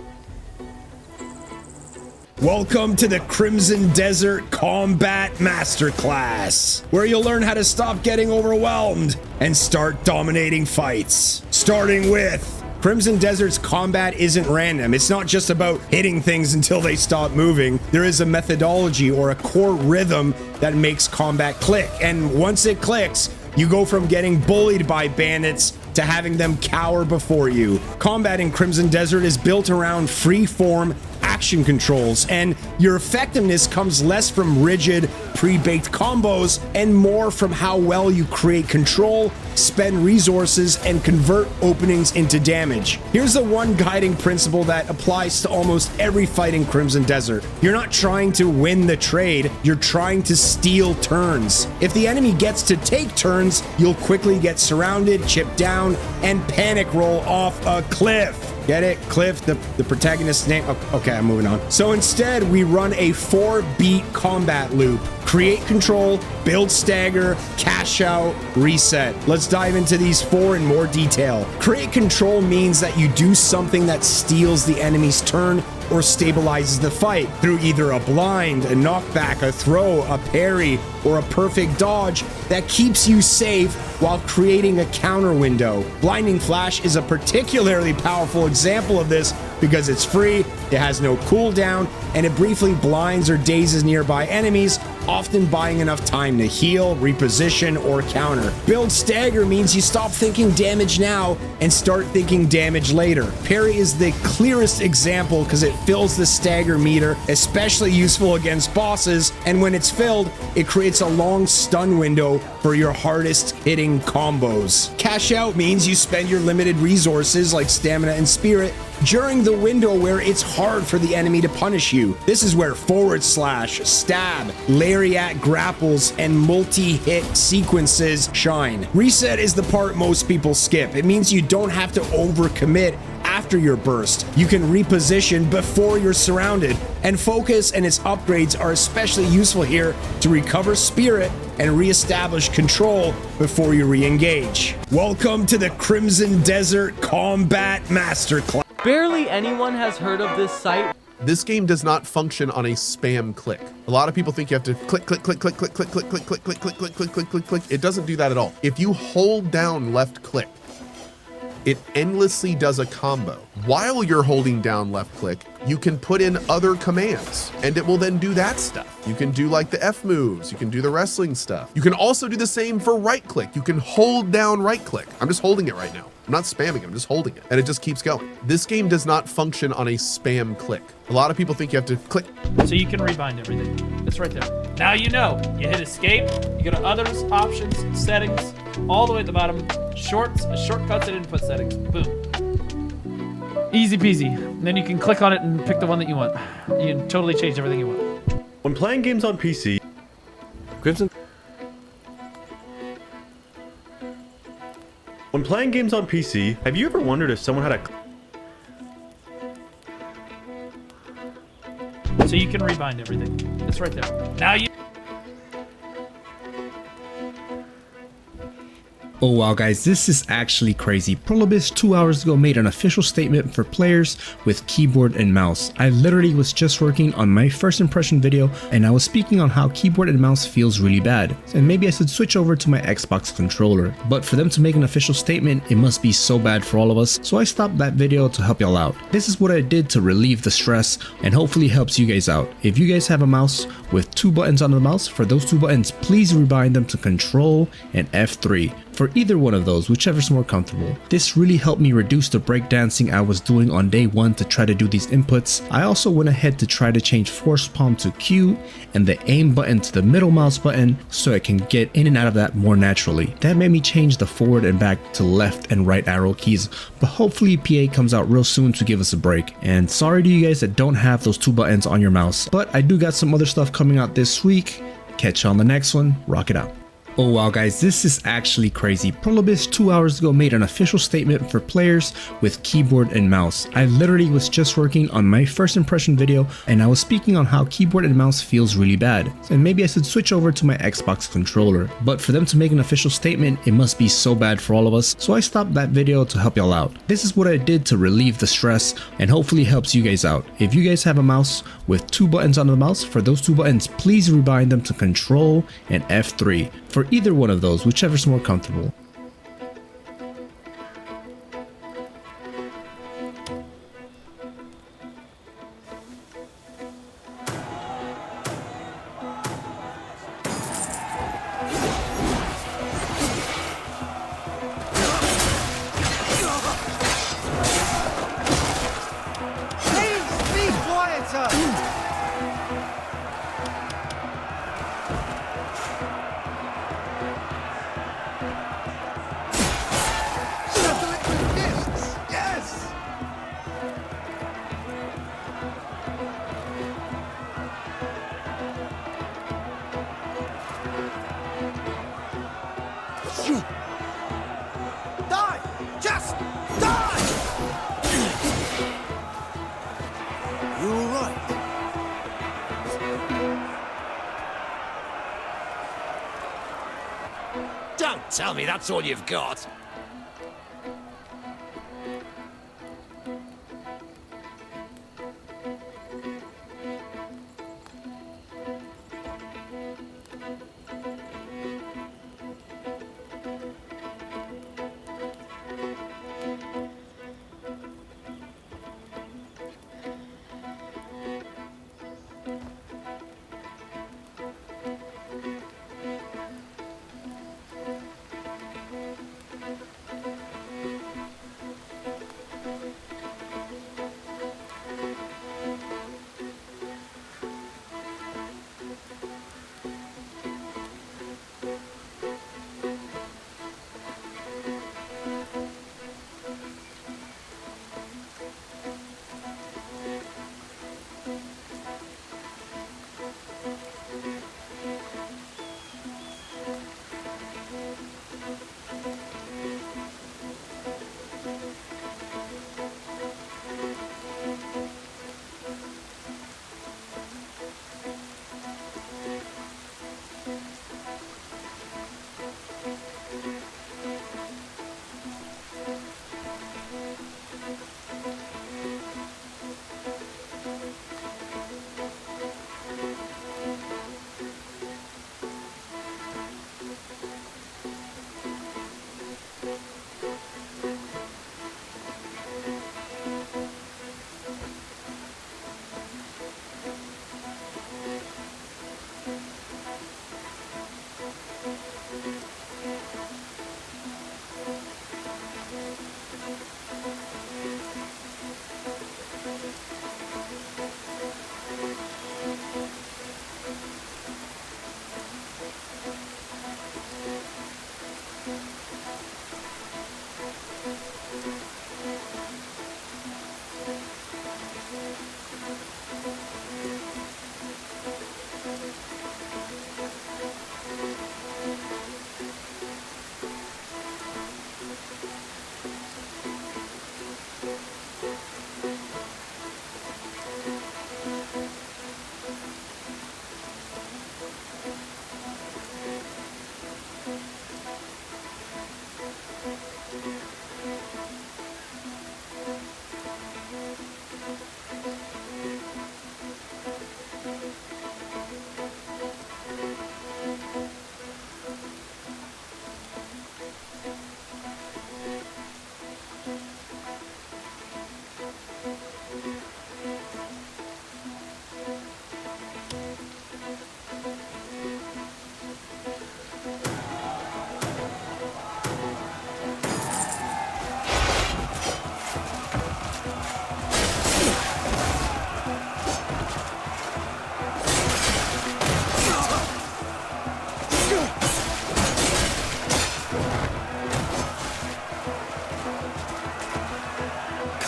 Welcome to the Crimson Desert Combat Masterclass, where you'll learn how to stop getting overwhelmed and start dominating fights. Starting with Crimson Desert's combat isn't random. It's not just about hitting things until they stop moving. There is a methodology or a core rhythm that makes combat click. And once it clicks, you go from getting bullied by bandits to having them cower before you. Combat in Crimson Desert is built around free-form, action controls, and your effectiveness comes less from rigid, pre-baked combos and more from how well you create control, spend resources, and convert openings into damage. Here's the one guiding principle that applies to almost every fight in Crimson Desert. You're not trying to win the trade, you're trying to steal turns. If the enemy gets to take turns, you'll quickly get surrounded, chipped down, and panic roll off a cliff. Get it? Cliff, the protagonist's name? Okay, I'm moving on. So instead, we run a 4-beat combat loop. Create control, build stagger, cash out, reset. Let's dive into these 4 in more detail. Create control means that you do something that steals the enemy's turn or stabilizes the fight through either a blind, a knockback, a throw, a parry, or a perfect dodge that keeps you safe while creating a counter window. Blinding Flash is a particularly powerful example of this because it's free, it has no cooldown, and it briefly blinds or dazes nearby enemies, often buying enough time to heal, reposition, or counter. Build Stagger means you stop thinking damage now and start thinking damage later. Parry is the clearest example because it fills the stagger meter, especially useful against bosses, and when it's filled, it creates a long stun window for your hardest hitting combos. Cash out means you spend your limited resources like stamina and spirit during the window where it's hard for the enemy to punish you. This is where forward slash, stab, lariat grapples, and multi-hit sequences shine. Reset is the part most people skip. It means you don't have to overcommit after your burst. You can reposition before you're surrounded, and focus and its upgrades are especially useful here to recover spirit and re-establish control before you re-engage. Welcome to the Crimson Desert Combat Masterclass. Barely anyone has heard of this site. This game does not function on a spam click. A lot of people think you have to click, click, click, click, click, click, click, click, click, click, click, click, click, click, click, click. It doesn't do that at all. If you hold down left click, it endlessly does a combo. While you're holding down left click, you can put in other commands and it will then do that stuff. You can do like the F moves, you can do the wrestling stuff. You can also do the same for right click. You can hold down right click. I'm just holding it right now. I'm not spamming, I'm just holding it and it just keeps going. This game does not function on a spam click. A lot of people think you have to click. So you can rebind everything. It's right there. Now you know. You hit escape, you go to others, options, settings, all the way at the bottom. Shortcuts and input settings. Boom. Easy peasy. And then you can click on it and pick the one that you want. You can totally change everything you want. When playing games on PC, have you ever wondered if someone had a... So you can rebind everything. It's right there. Now you... Oh wow guys, this is actually crazy. Prolobis 2 hours ago made an official statement for players with keyboard and mouse. I literally was just working on my first impression video and I was speaking on how keyboard and mouse feels really bad. And maybe I should switch over to my Xbox controller. But for them to make an official statement, it must be so bad for all of us. So I stopped that video to help y'all out. This is what I did to relieve the stress and hopefully helps you guys out. If you guys have a mouse with 2 buttons on the mouse, for those 2 buttons, please rebind them to Control and F3. For either one of those, whichever's more comfortable. This really helped me reduce the breakdancing I was doing on day 1 to try to do these inputs. I also went ahead to try to change force palm to Q and the aim button to the middle mouse button so I can get in and out of that more naturally. That made me change the forward and back to left and right arrow keys, but hopefully PA comes out real soon to give us a break. And sorry to you guys that don't have those 2 buttons on your mouse, but I do got some other stuff coming out this week. Catch you on the next one. Rock it out. Oh wow guys, this is actually crazy. Prolobis 2 hours ago made an official statement for players with keyboard and mouse. I literally was just working on my first impression video and I was speaking on how keyboard and mouse feels really bad. And maybe I should switch over to my Xbox controller. But for them to make an official statement, it must be so bad for all of us. So I stopped that video to help y'all out. This is what I did to relieve the stress and hopefully helps you guys out. If you guys have a mouse with 2 buttons on the mouse, for those 2 buttons, please rebind them to Control and F3. For either one of those, whichever's more comfortable. Please be quiet! Don't tell me that's all you've got.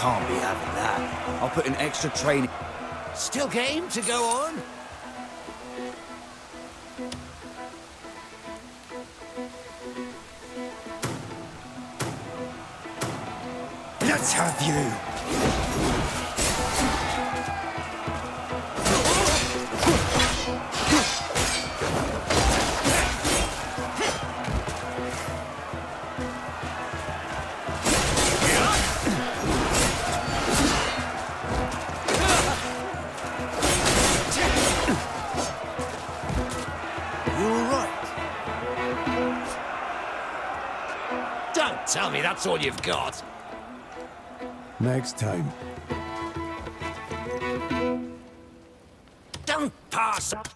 Can't be having that. I'll put in extra training. Still game to go on? Let's have you. Don't tell me that's all you've got. Next time. Don't pass up.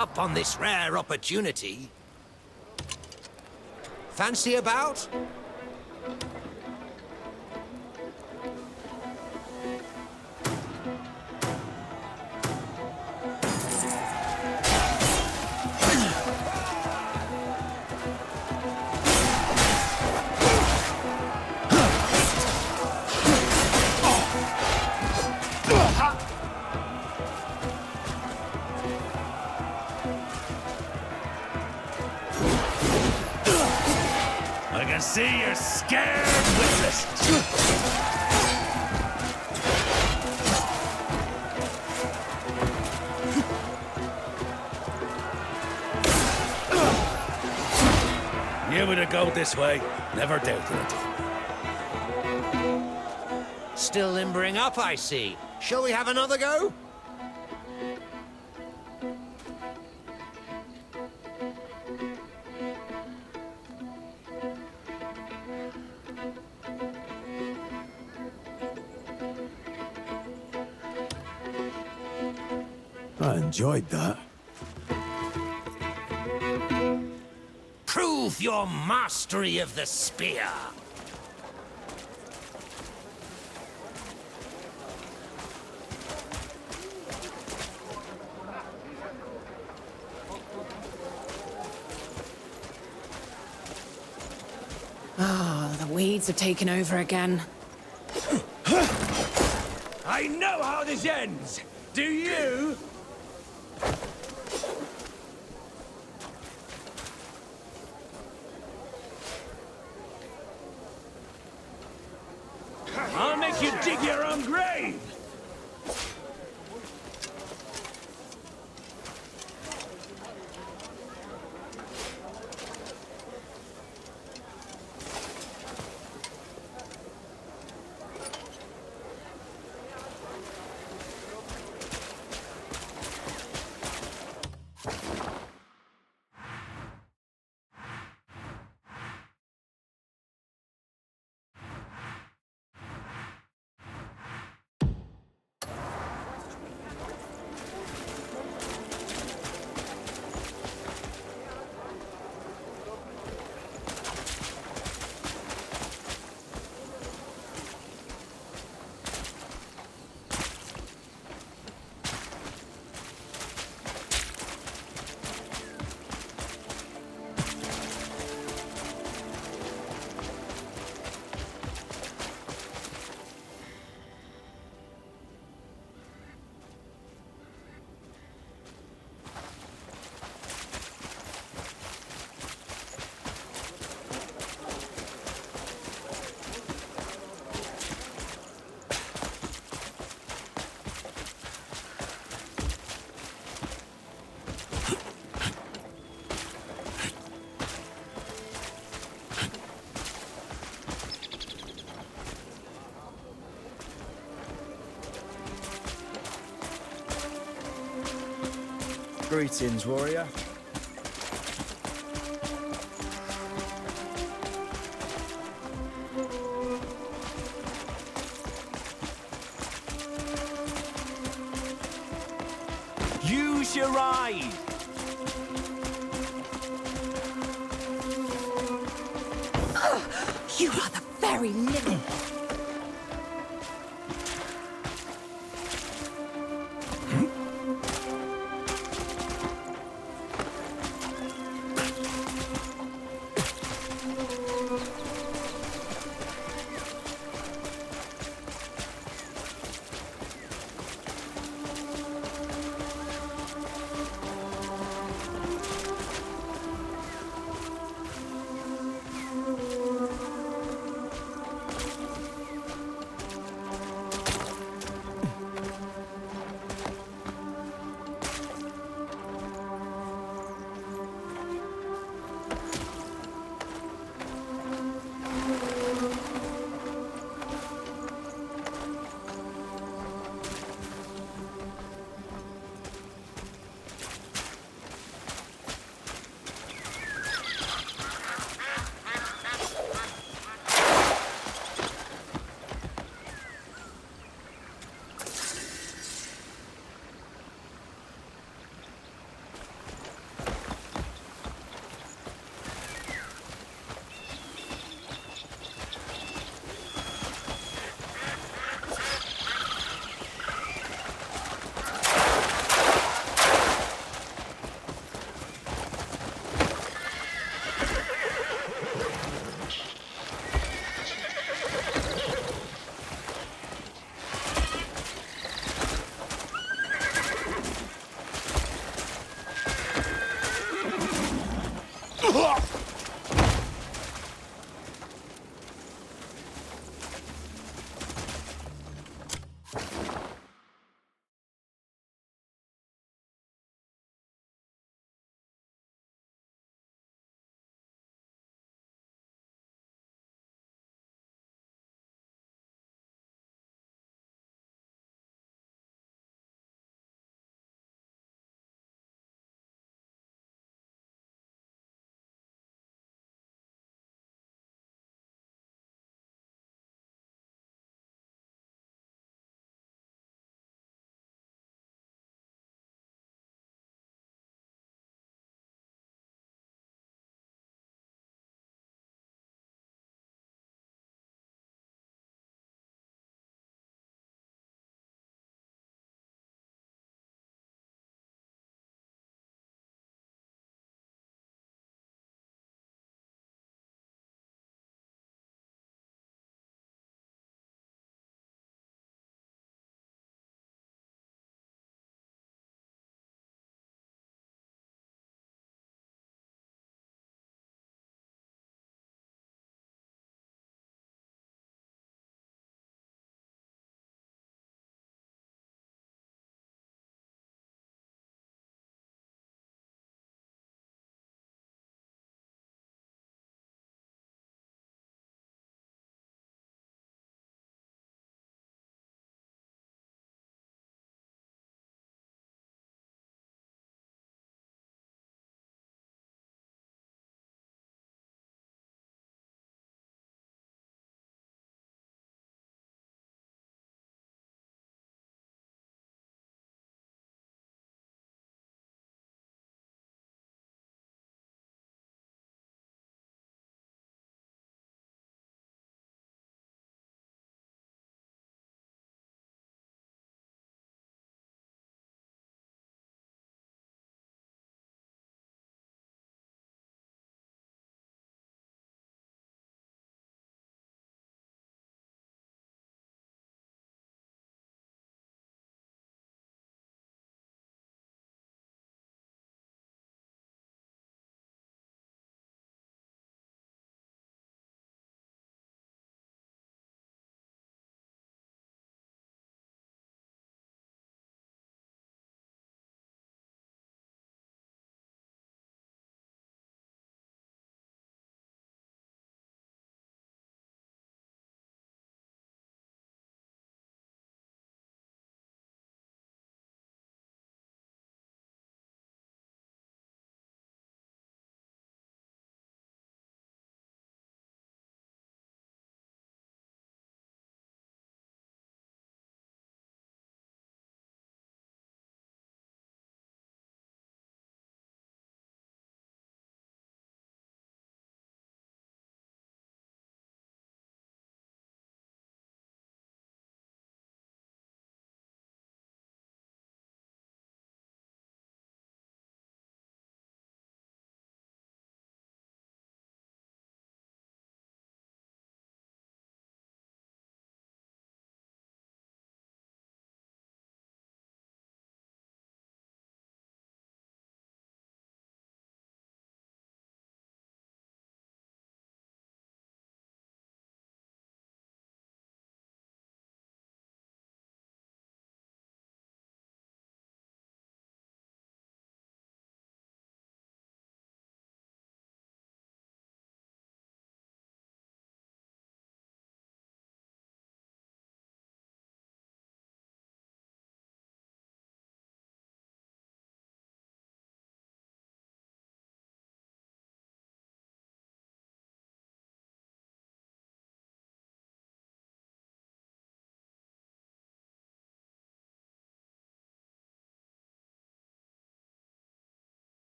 Up on this rare opportunity. Fancy about? I can see you're scared witless. You would have go this way. Never doubted it. Still limbering up, I see. Shall we have another go? I enjoyed that. Prove your mastery of the spear. Ah, the weeds have taken over again. I know how this ends. Do you? I'll make you dig your own grave. Greetings, warrior. Use your eyes. You are the very living.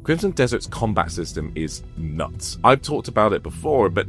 Crimson Desert's combat system is nuts. I've talked about it before, but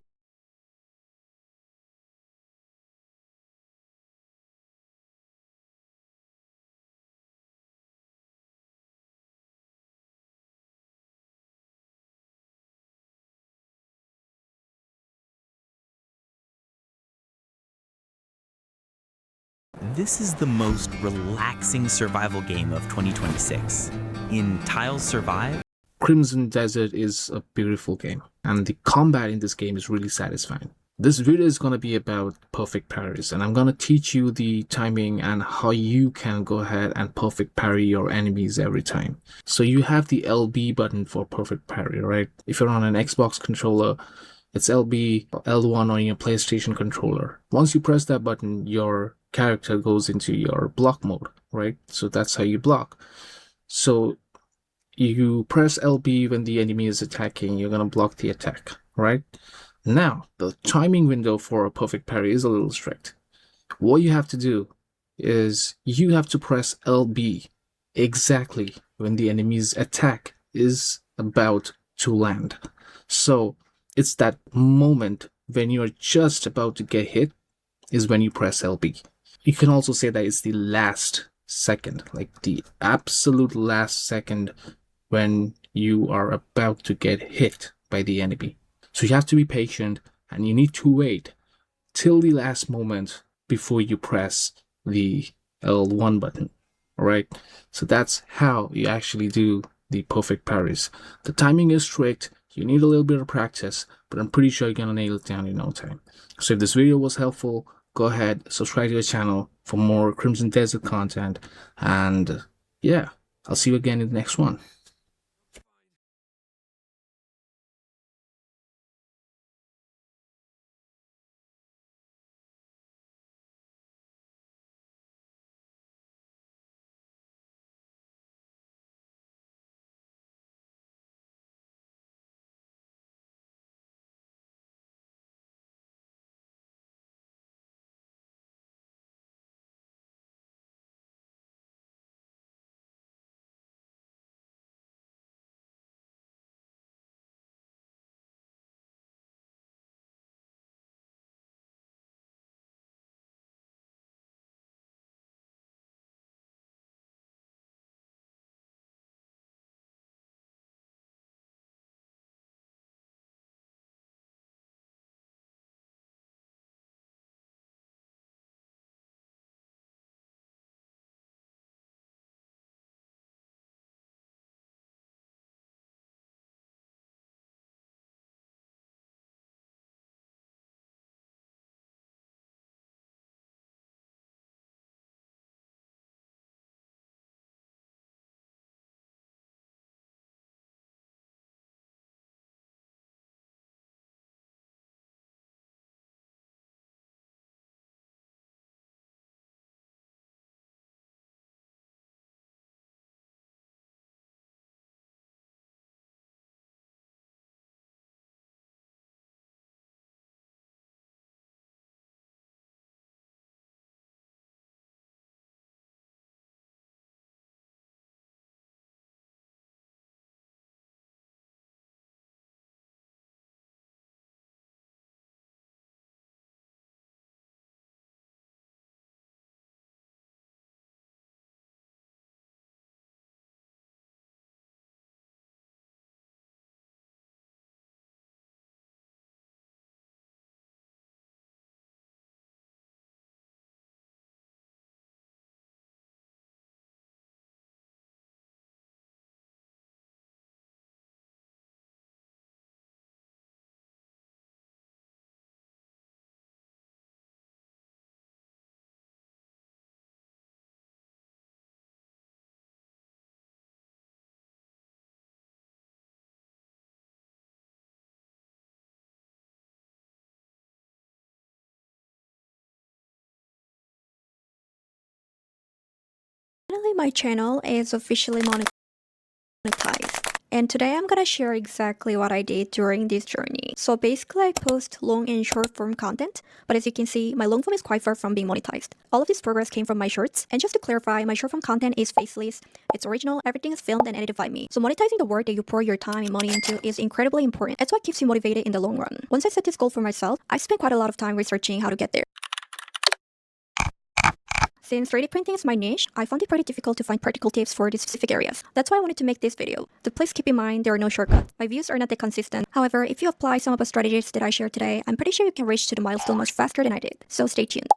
This is the most relaxing survival game of 2026. In Tiles Survive, Crimson Desert is a beautiful game, and the combat in this game is really satisfying. This video is going to be about perfect parries, and I'm going to teach you the timing and how you can go ahead and perfect parry your enemies every time. So you have the LB button for perfect parry, right? If you're on an Xbox controller, it's LB, L1 on your PlayStation controller. Once you press that button, your character goes into your block mode, right? So that's how you block. So you press LB when the enemy is attacking, you're going to block the attack, right? Now, the timing window for a perfect parry is a little strict. What you have to do is you have to press LB exactly when the enemy's attack is about to land. So it's that moment when you're just about to get hit is when you press LB. You can also say that it's the last second, like the absolute last second when you are about to get hit by the enemy. So you have to be patient, and you need to wait till the last moment before you press the L1 button. Alright, so that's how you actually do the perfect parries. The timing is strict, you need a little bit of practice, but I'm pretty sure you're gonna nail it down in no time. So if this video was helpful, go ahead, subscribe to the channel for more Crimson Desert content, and yeah, I'll see you again in the next one. Finally, my channel is officially monetized. and today I'm gonna share exactly what I did during this journey. So basically I post long and short form content, but as you can see, my long form is quite far from being monetized. All of this progress came from my shorts, and just to clarify, my short form content is faceless, it's original, everything is filmed and edited by me. So monetizing the work that you pour your time and money into is incredibly important. It's what keeps you motivated in the long run. Once I set this goal for myself, I spent quite a lot of time researching how to get there. Since 3D printing is my niche, I found it pretty difficult to find practical tips for these specific areas. That's why I wanted to make this video. But please keep in mind there are no shortcuts. My views are not that consistent. However, if you apply some of the strategies that I share today, I'm pretty sure you can reach to the milestone much faster than I did. So stay tuned.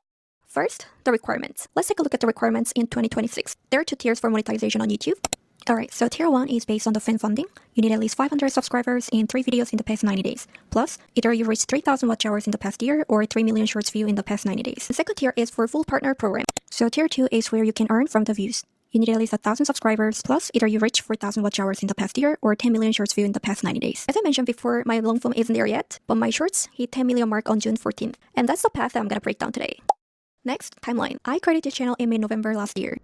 First, the requirements. Let's take a look at the requirements in 2026. There are 2 tiers for monetization on YouTube. Alright, so tier 1 is based on the fan funding. You need at least 500 subscribers and 3 videos in the past 90 days. Plus, either you reached 3,000 watch hours in the past year or 3 million shorts view in the past 90 days. The second tier is for full partner program. So tier 2 is where you can earn from the views. You need at least 1,000 subscribers, plus either you reach 4,000 watch hours in the past year or 10 million shorts view in the past 90 days. As I mentioned before, my long form isn't there yet, but my shorts hit 10 million mark on June 14th. And that's the path that I'm gonna break down today. Next, timeline. I created this channel in mid-November last year.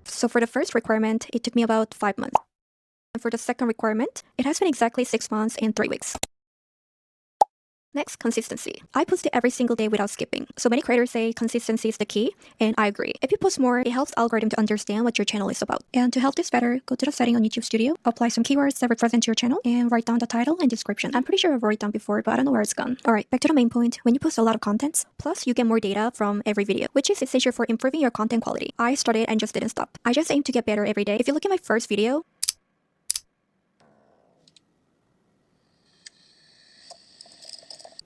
So for the first requirement, it took me about 5 months. And for the second requirement, it has been exactly 6 months and 3 weeks. Next, consistency. I post it every single day without skipping. So many creators say consistency is the key, and I agree. If you post more, it helps algorithm to understand what your channel is about. And to help this better, go to the setting on YouTube Studio, apply some keywords that represent your channel, and write down the title and description. I'm pretty sure I've wrote it down before, but I don't know where it's gone. Alright, back to the main point. When you post a lot of contents, plus you get more data from every video, which is essential for improving your content quality. I started and just didn't stop. I just aim to get better every day. If you look at my first video,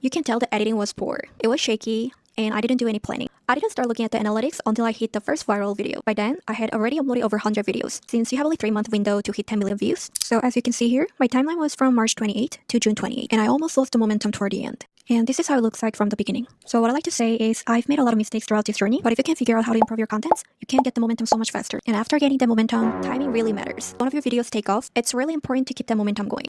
you can tell the editing was poor. It was shaky, and I didn't do any planning. I didn't start looking at the analytics until I hit the first viral video. By then, I had already uploaded over 100 videos, since you have only 3-month window to hit 10 million views. So as you can see here, my timeline was from March 28 to June 28, and I almost lost the momentum toward the end. And this is how it looks like from the beginning. So what I like to say is I've made a lot of mistakes throughout this journey, but if you can figure out how to improve your contents, you can get the momentum so much faster. And after getting the momentum, timing really matters. One of your videos take off, it's really important to keep that momentum going.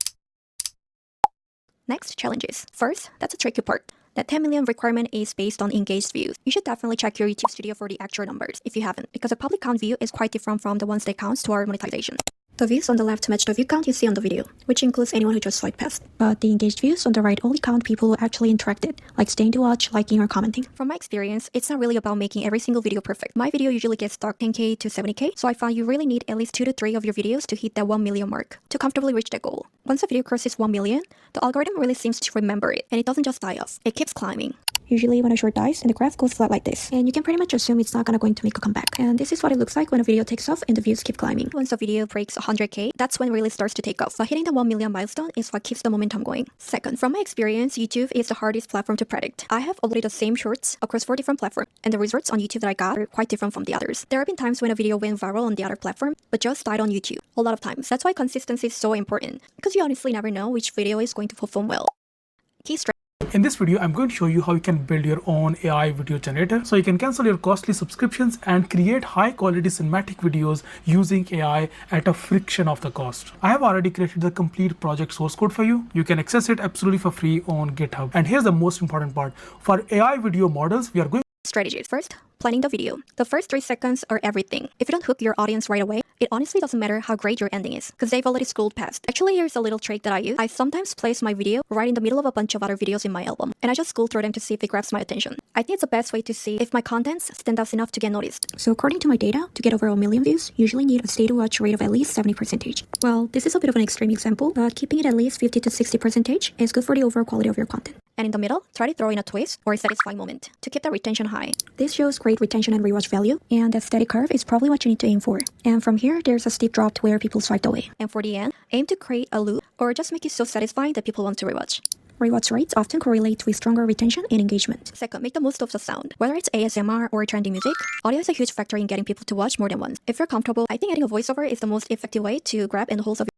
Next, challenges. First, that's a tricky part. That 10 million requirement is based on engaged views. You should definitely check your YouTube Studio for the actual numbers if you haven't, because a public count view is quite different from the ones that counts toward monetization. The views on the left match the view count you see on the video, which includes anyone who just swiped past. But the engaged views on the right only count people who actually interacted, like staying to watch, liking, or commenting. From my experience, it's not really about making every single video perfect. My video usually gets stuck 10k to 70k, so I found you really need at least 2 to 3 of your videos to hit that 1 million mark, to comfortably reach that goal. Once a video crosses 1 million, the algorithm really seems to remember it, and it doesn't just die off, it keeps climbing. Usually when a short dies, and the graph goes flat like this, and you can pretty much assume it's not going to make a comeback. And this is what it looks like when a video takes off and the views keep climbing. Once a video breaks 100k, that's when it really starts to take off. But hitting the 1 million milestone is what keeps the momentum going. Second, from my experience, YouTube is the hardest platform to predict. I have uploaded the same shorts across 4 different platforms, and the results on YouTube that I got are quite different from the others. There have been times when a video went viral on the other platform, but just died on YouTube. A lot of times. That's why consistency is so important, because you honestly never know which video is going to perform well. Key strategy. In this video, I'm going to show you how you can build your own AI video generator so you can cancel your costly subscriptions and create high quality cinematic videos using AI at a fraction of the cost. I have already created the complete project source code for you. You can access it absolutely for free on GitHub. And here's the most important part. For AI video models, we are going strategies. First, planning the video. The first 3 seconds are everything. If you don't hook your audience right away, it honestly doesn't matter how great your ending is, because they've already scrolled past. Actually, here's a little trick that I use. I sometimes place my video right in the middle of a bunch of other videos in my album, and I just scroll through them to see if it grabs my attention. I think it's the best way to see if my contents stand out enough to get noticed. So according to my data, to get over 1 million views, you usually need a stay to watch rate of at least 70%. Well, this is a bit of an extreme example, but keeping it at least 50 to 60% is good for the overall quality of your content. And in the middle, try to throw in a twist or a satisfying moment to keep the retention high. This shows great retention and rewatch value, and that steady curve is probably what you need to aim for. And from here, there's a steep drop to where people swiped away. And for the end, aim to create a loop or just make it so satisfying that people want to rewatch. Rewatch rates often correlate with stronger retention and engagement. Second, make the most of the sound. Whether it's ASMR or trending music, audio is a huge factor in getting people to watch more than once. If you're comfortable, I think adding a voiceover is the most effective way to grab and hold of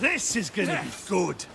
This is gonna be good.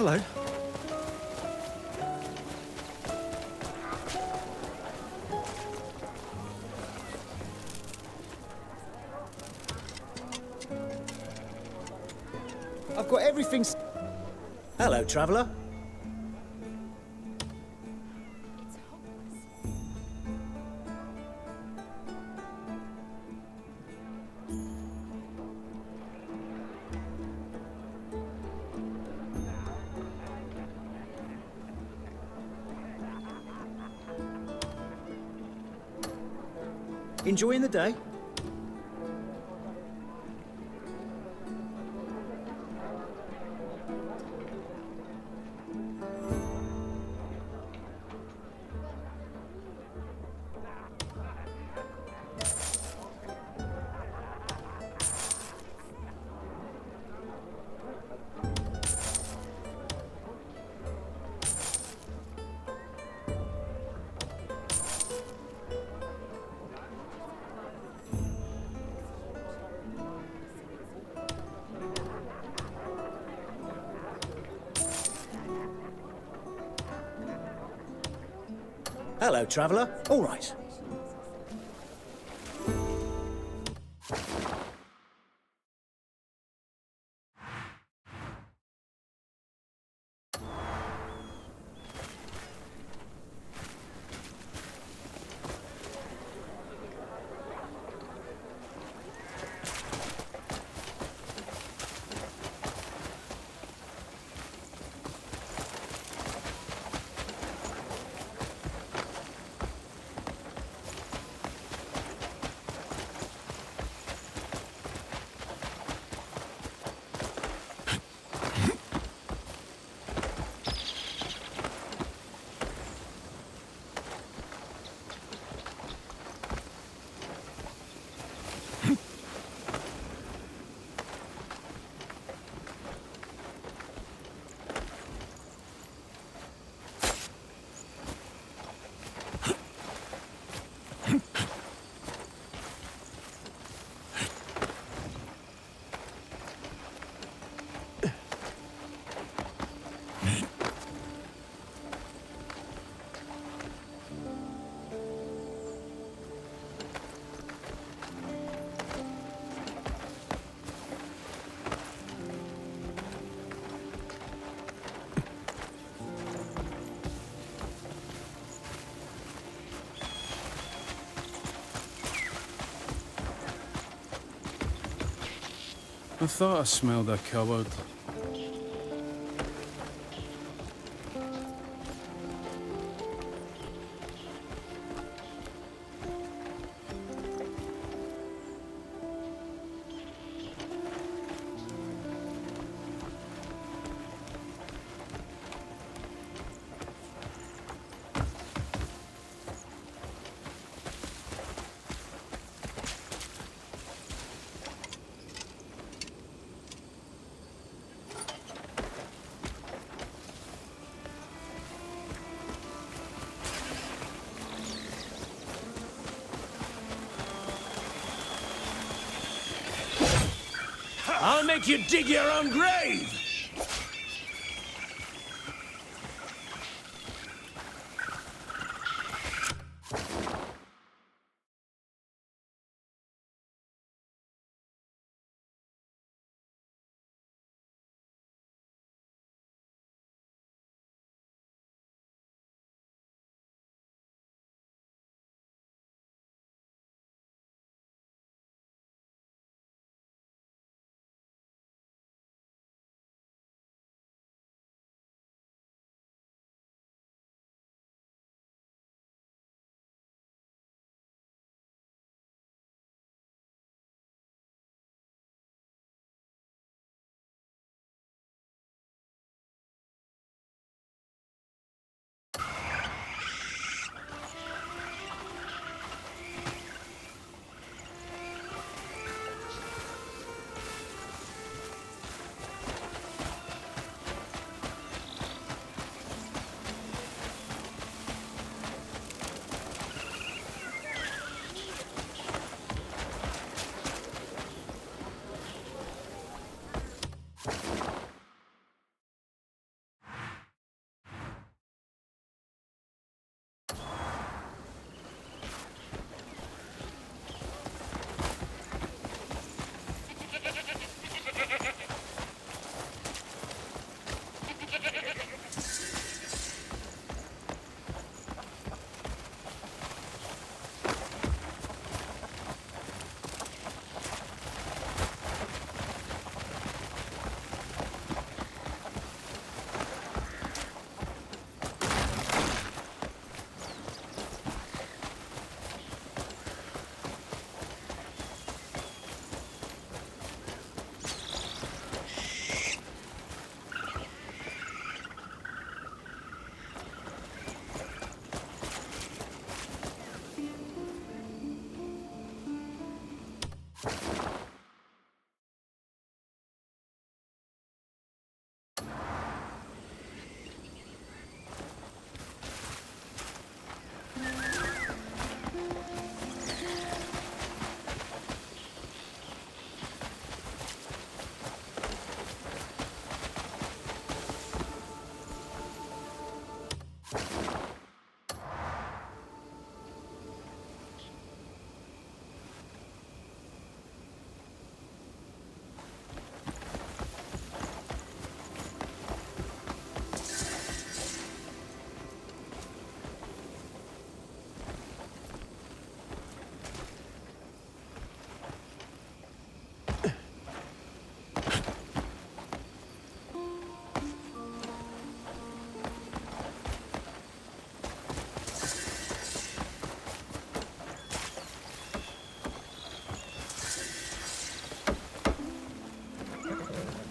Hello. I've got everything. Hello, traveller. Enjoying the day? Hello, traveller. All right. I thought I smelled a cupboard. I'll make you dig your own grave!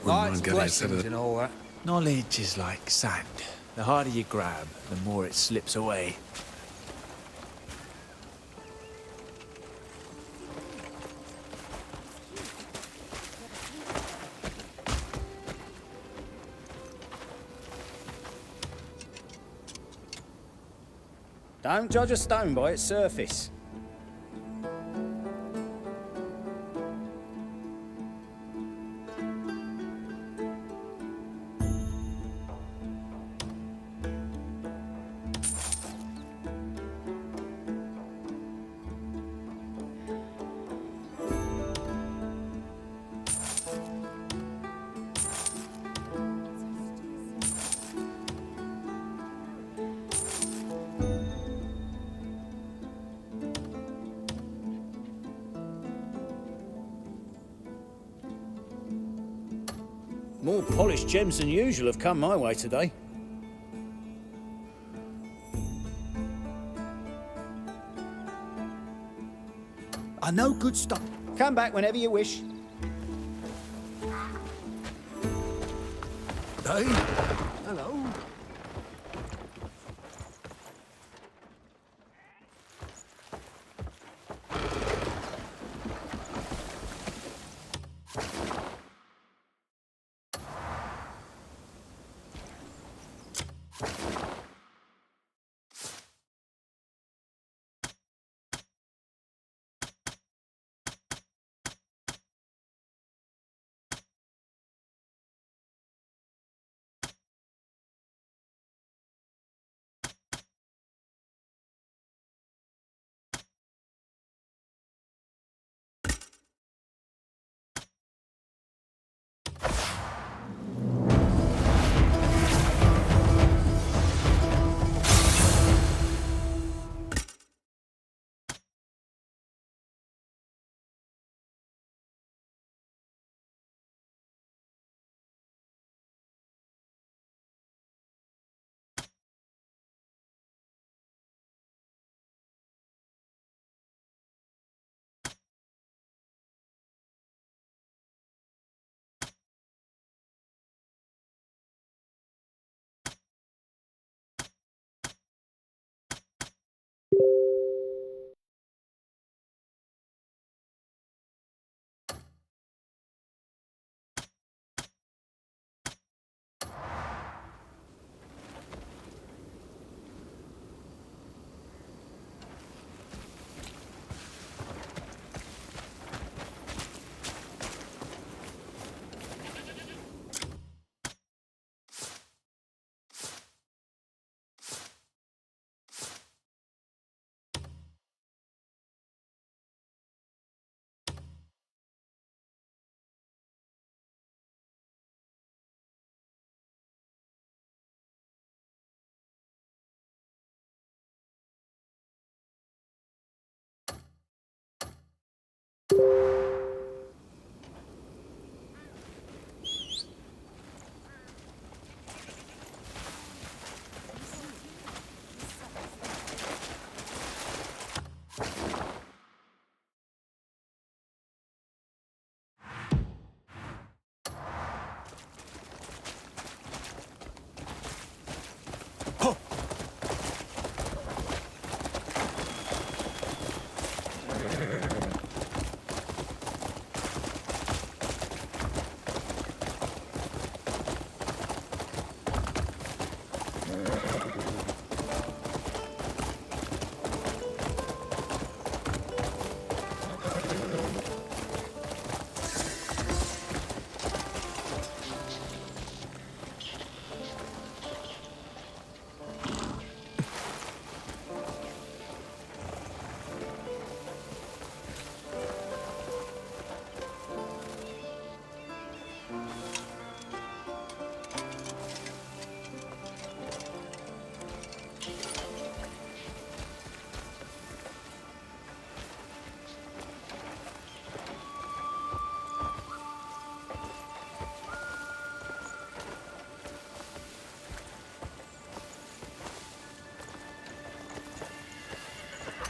Life's blessings and all that. Knowledge is like sand. The harder you grab, the more it slips away. Don't judge a stone by its surface. More polished gems than usual have come my way today. I know good stuff. Come back whenever you wish. Hey, hello.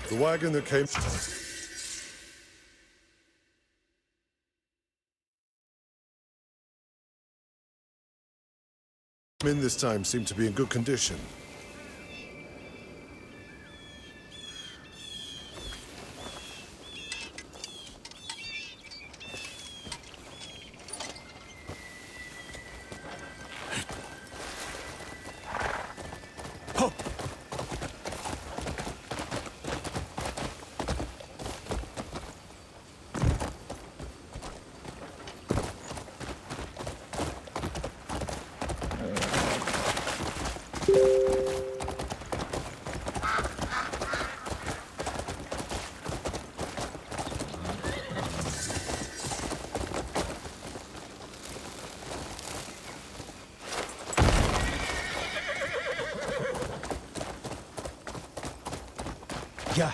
The wagon that came... Men this time seem to be in good condition. Yeah.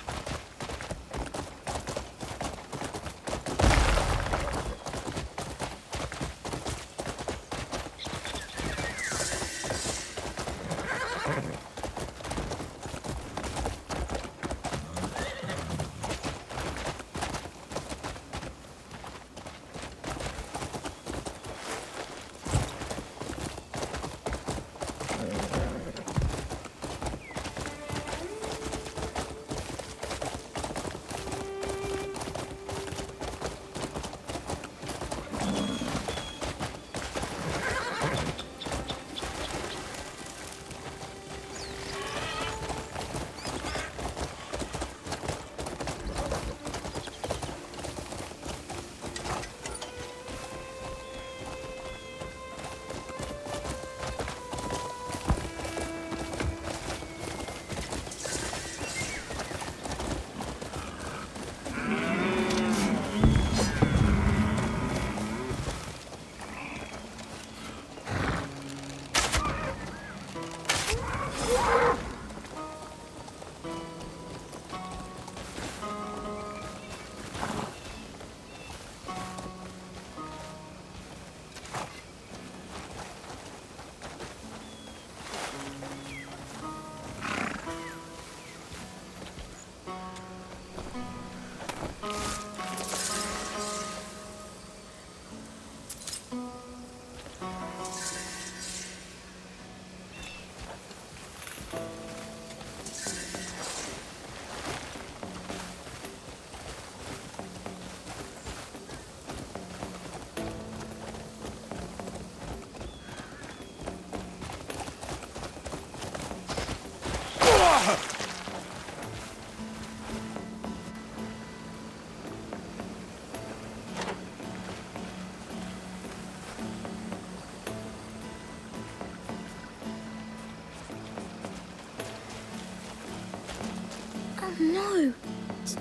No.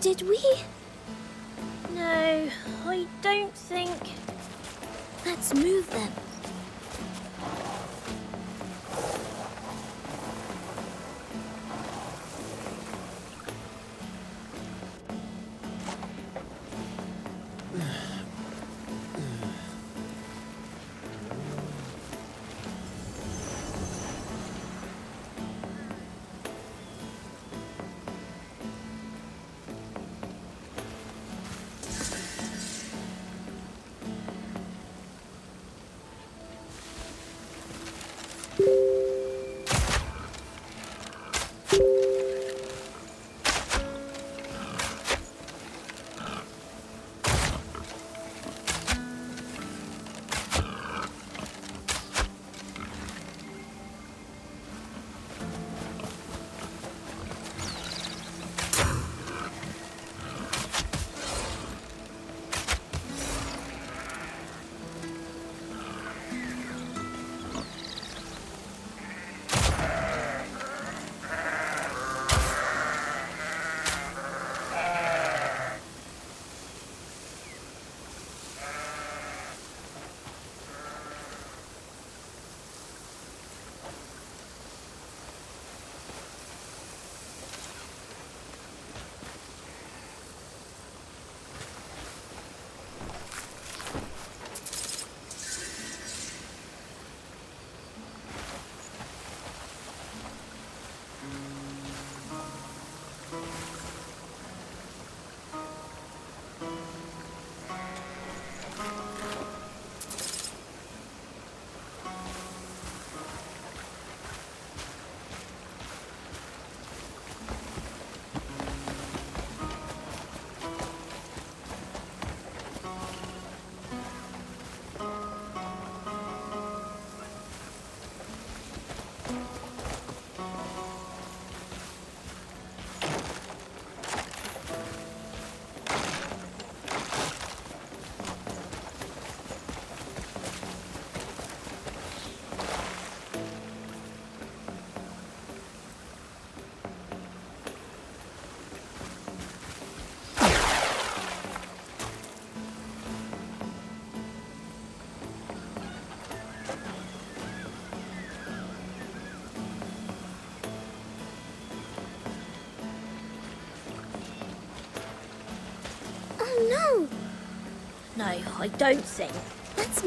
Did we? No, I don't think. Let's move then. I don't think. That's...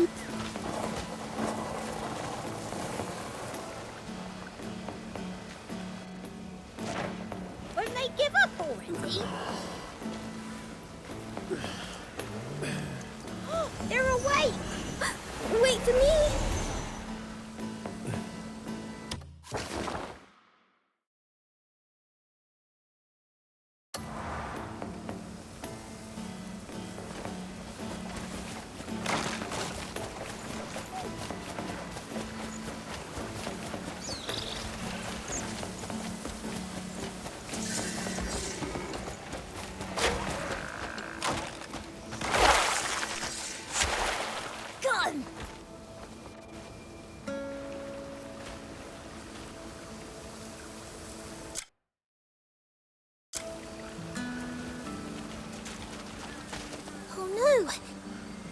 Won't they give up already? They're awake! Wait for me!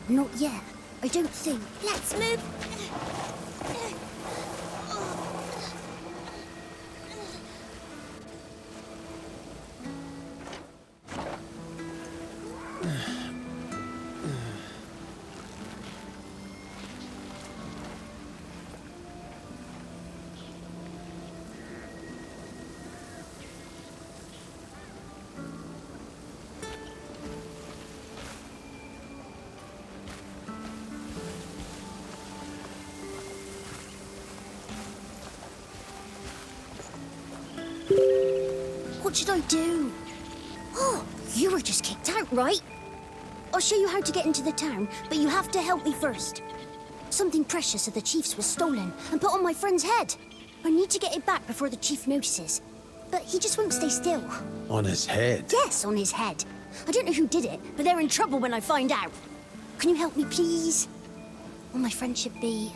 Not yet. I don't think. Let's move. What should I do? Oh, you were just kicked out, right? I'll show you how to get into the town, but you have to help me first. Something precious of the chief's was stolen and put on my friend's head. I need to get it back before the chief notices. But he just won't stay still. On his head? Yes, on his head. I don't know who did it, but they're in trouble when I find out. Can you help me, please? Well, my friend should be...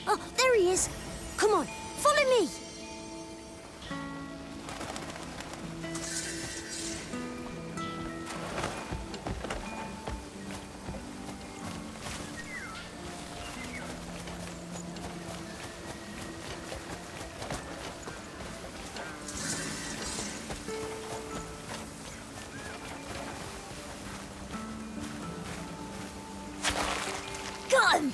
Oh, there he is. Come on, follow me. Got him!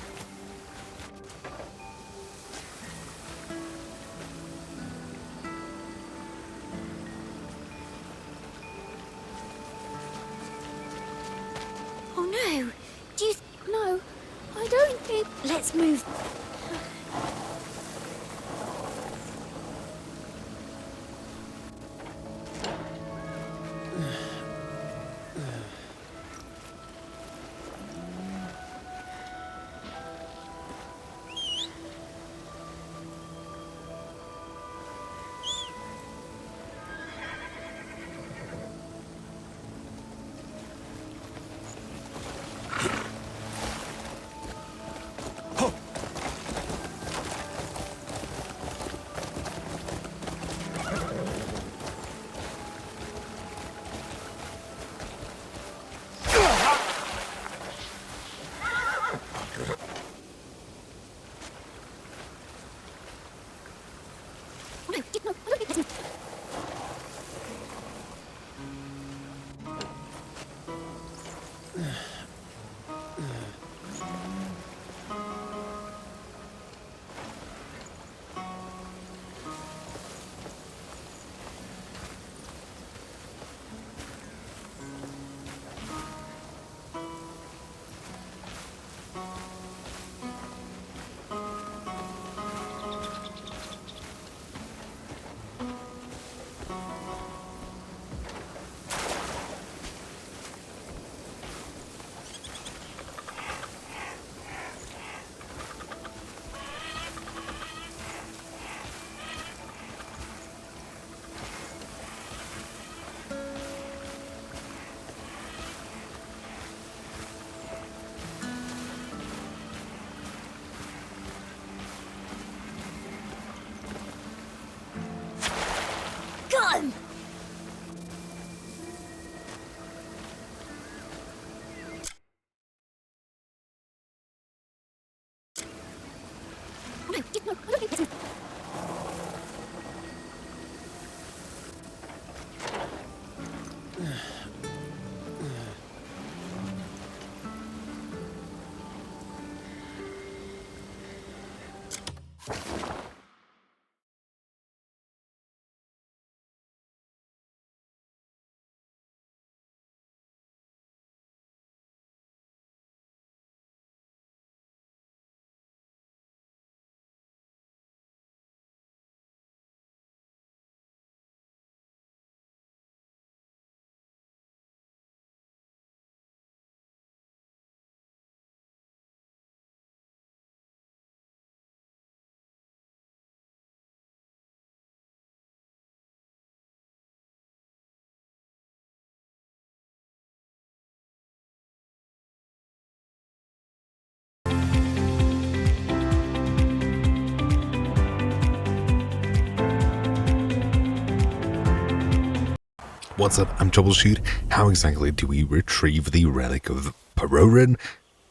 Oh no! Do you... No, I don't think... Let's move. Got him! what's up? I'm Troubleshoot. How exactly do we retrieve the relic of Parorin,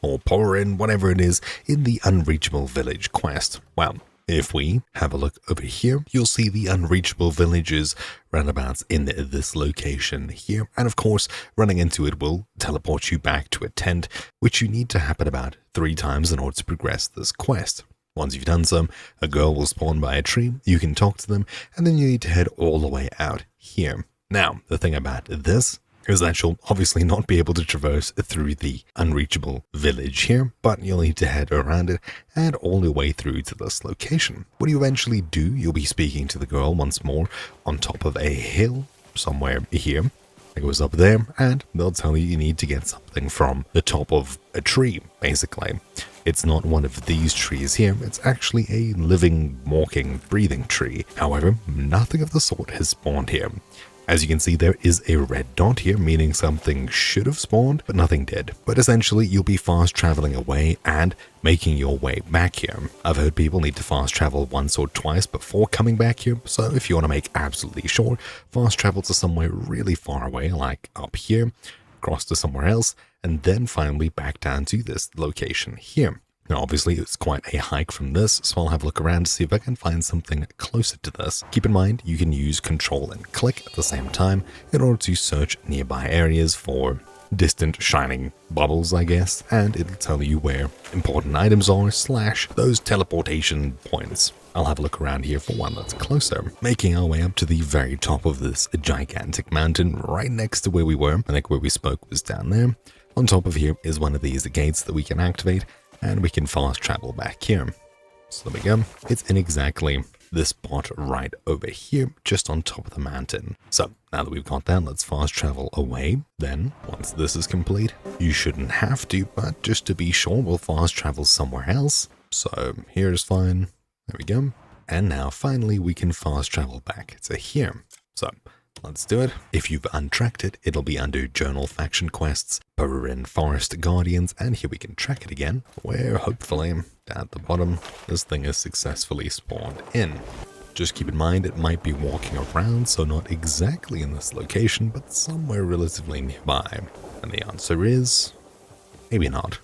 or Porin, whatever it is, in the Unreachable Village quest? Well, if we have a look over here, you'll see the Unreachable Village is roundabouts in this location here, and of course, running into it will teleport you back to a tent, which you need to happen about 3 times in order to progress this quest. Once you've done so, a girl will spawn by a tree, you can talk to them, and then you need to head all the way out here. Now, the thing about this is that you'll obviously not be able to traverse through the Unreachable Village here, but you'll need to head around it and all the way through to this location. When you eventually do, you'll be speaking to the girl once more on top of a hill somewhere here. It goes up there, and they'll tell you need to get something from the top of a tree, basically. It's not one of these trees here, it's actually a living, walking, breathing tree. However, nothing of the sort has spawned here. As you can see, there is a red dot here, meaning something should have spawned, but nothing did. But essentially, you'll be fast traveling away and making your way back here. I've heard people need to fast travel once or twice before coming back here, so if you want to make absolutely sure, fast travel to somewhere really far away, like up here, cross to somewhere else, and then finally back down to this location here. Now, obviously, it's quite a hike from this, so I'll have a look around to see if I can find something closer to this. Keep in mind, you can use Control and click at the same time in order to search nearby areas for distant shining bubbles, I guess, and it'll tell you where important items are / those teleportation points. I'll have a look around here for one that's closer, making our way up to the very top of this gigantic mountain right next to where we were. I think where we spoke was down there. On top of here is one of these gates that we can activate, and we can fast travel back here. So there we go. It's in exactly this spot right over here, just on top of the mountain. So now that we've got that, let's fast travel away. Then, once this is complete, you shouldn't have to, but just to be sure, we'll fast travel somewhere else. So here's fine. There we go. And now finally we can fast travel back to here. So let's do it. If you've untracked it, it'll be under Journal Faction Quests, Parorin Forest Guardians, and here we can track it again, where hopefully, down at the bottom, this thing is successfully spawned in. Just keep in mind it might be walking around, so not exactly in this location, but somewhere relatively nearby. And the answer is, maybe not.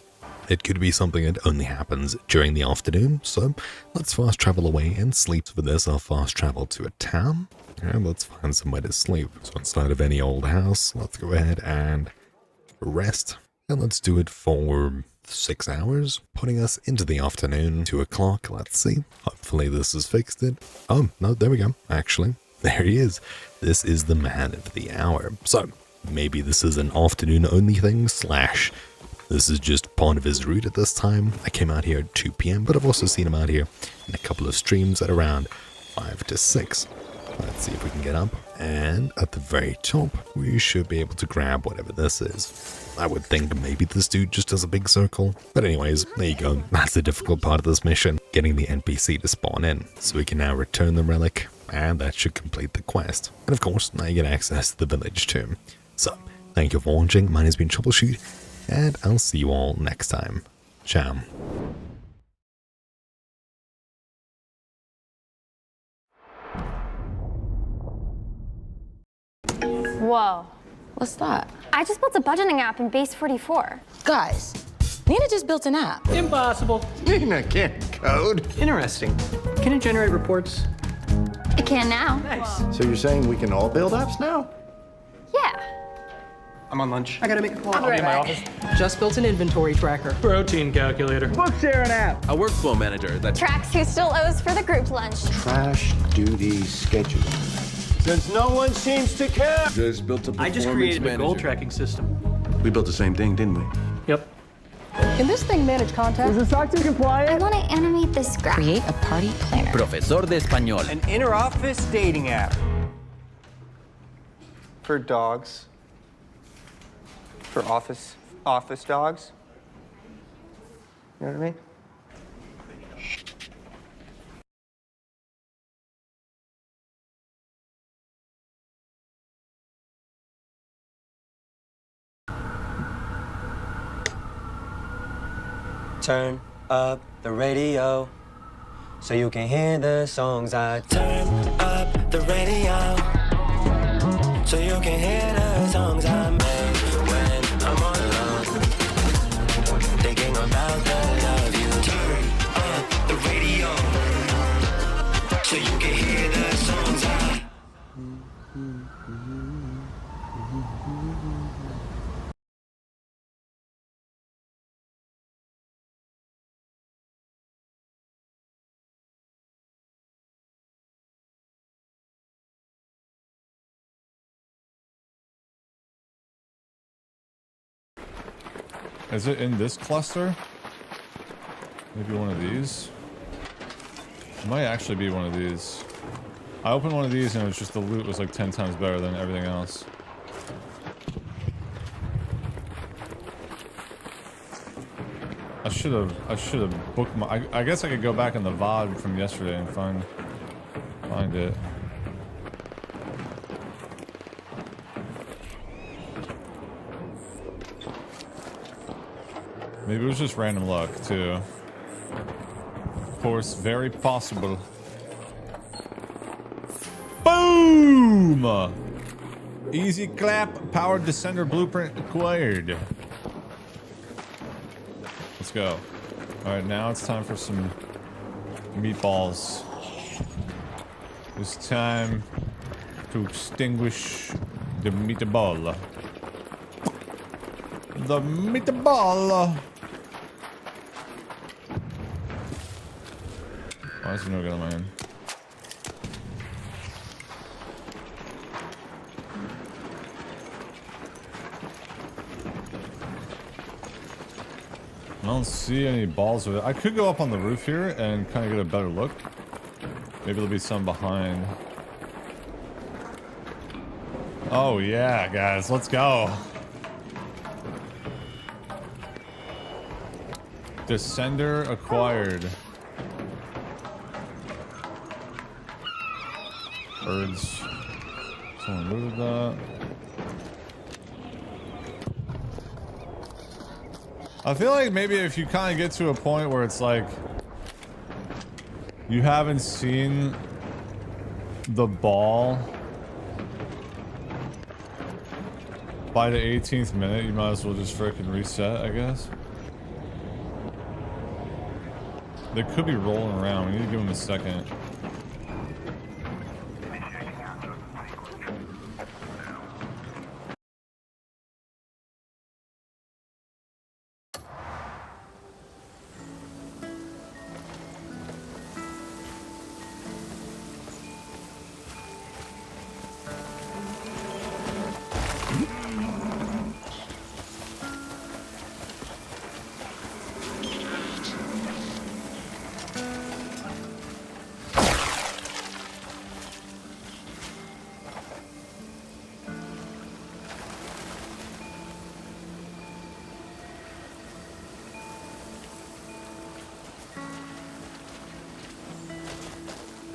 It could be something that only happens during the afternoon, so let's fast travel away and sleep. For this, I'll fast travel to a town, and let's find somewhere to sleep. So instead of any old house, let's go ahead and rest, and let's do it for 6 hours, putting us into the afternoon, 2 o'clock. Let's see. Hopefully this has fixed it. Oh, no, there we go. Actually, there he is. This is the man of the hour. So maybe this is an afternoon only thing / this is just part of his route at this time. I came out here at 2 p.m., but I've also seen him out here in a couple of streams at around 5 to 6. Let's see if we can get up. And at the very top, we should be able to grab whatever this is. I would think maybe this dude just does a big circle. But anyways, there you go. That's the difficult part of this mission, getting the NPC to spawn in. So we can now return the relic, and that should complete the quest. And of course, now you get access to the village too. So, thank you for watching. Mine has been Troubleshoot, and I'll see you all next time. Ciao. Whoa. What's that? I just built a budgeting app in Base 44. Guys, Nina just built an app. Impossible. Nina can't code. Interesting. Can it generate reports? It can now. Nice. So you're saying we can all build apps now? Yeah. I'm on lunch. I gotta make a call. I'll be right in my back. office. Just built an inventory tracker. Protein calculator. Book sharing app. A workflow manager that Tracks who still owes for the group lunch. Trash duty schedule. Since no one seems to care. just built a I just created a goal tracking system. We built the same thing, didn't we? Yep. Can this thing manage contact? Is the SOC 2 compliant? I want to animate this graph. Create a party planner. Profesor de Español. An inter-office dating app. For dogs. For office dogs. You know what I mean? Turn up the radio so you can hear the songs. I turn up the radio. so you can hear the songs I make when I'm all alone. Thinking about the love you turn up the radio, so you can hear the songs I. Is it in this cluster? Maybe one of these? It might actually be one of these. I opened one of these and it was just the loot was like 10 times better than everything else. I should have booked my. I guess I could go back in the VOD from yesterday and find it. Maybe it was just random luck, too. Of course, very possible. Boom! Easy clap, powered descender blueprint acquired. Let's go. Alright, now it's time for some meatballs. It's time to extinguish the meatball. The meatball! Why is there no gun on my hand? I don't see any balls of it. I could go up on the roof here and kind of get a better look. Maybe there'll be some behind. Oh yeah, guys, let's go. Descender acquired. Birds. Someone looted that. I feel like maybe if you kind of get to a point where it's like you haven't seen the ball by the 18th minute, you might as well just freaking reset, I guess. They could be rolling around. We need to give them a second.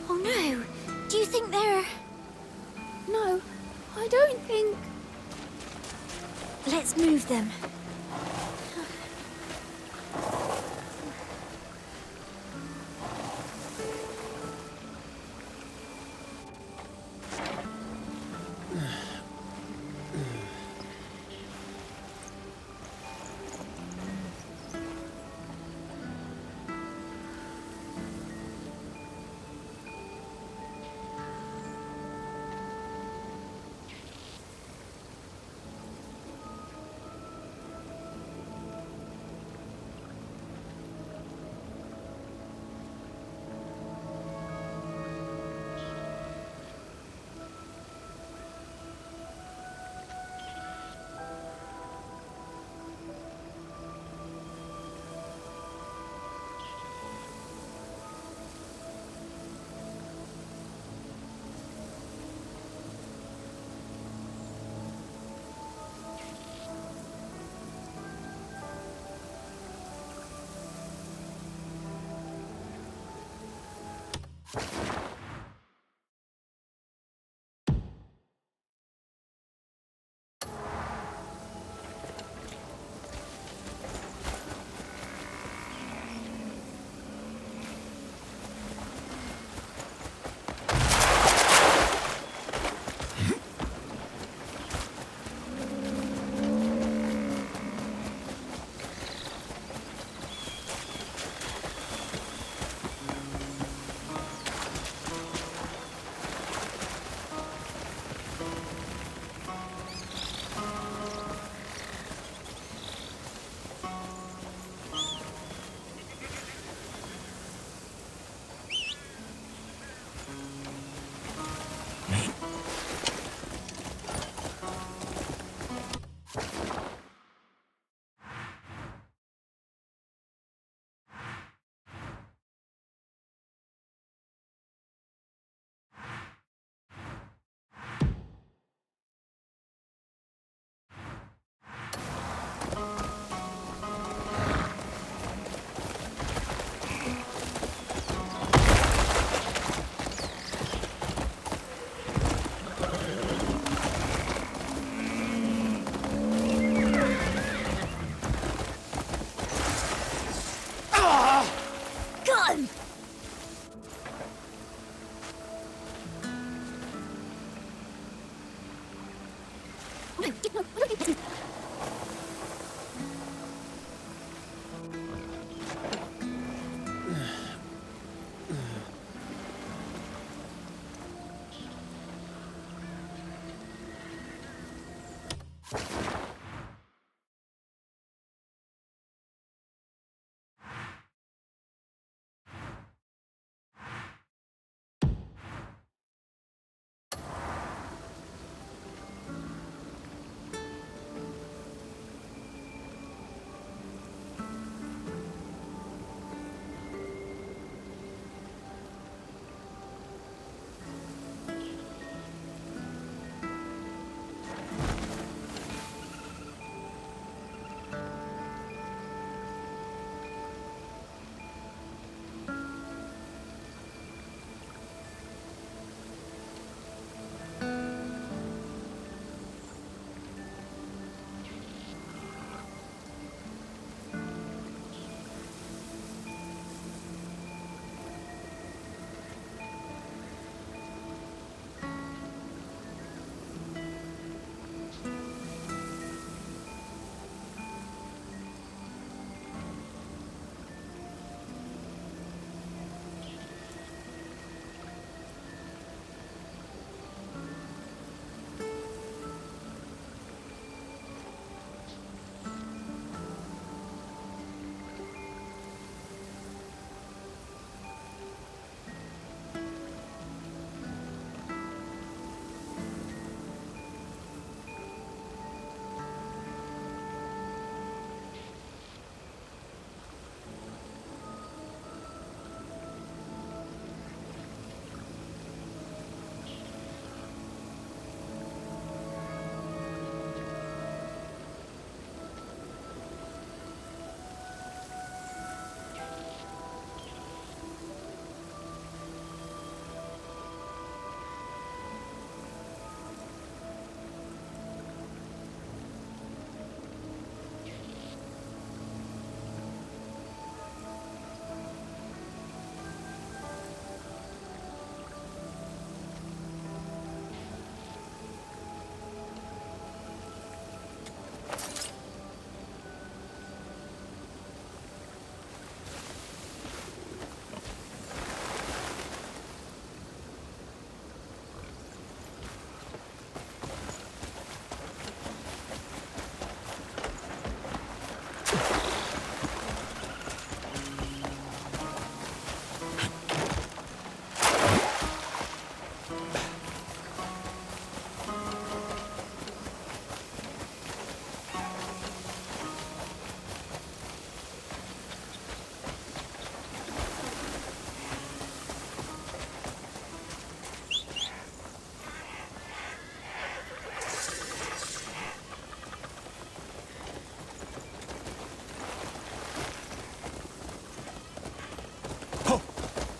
Oh no! Do you think they're... No, I don't think... Let's move them.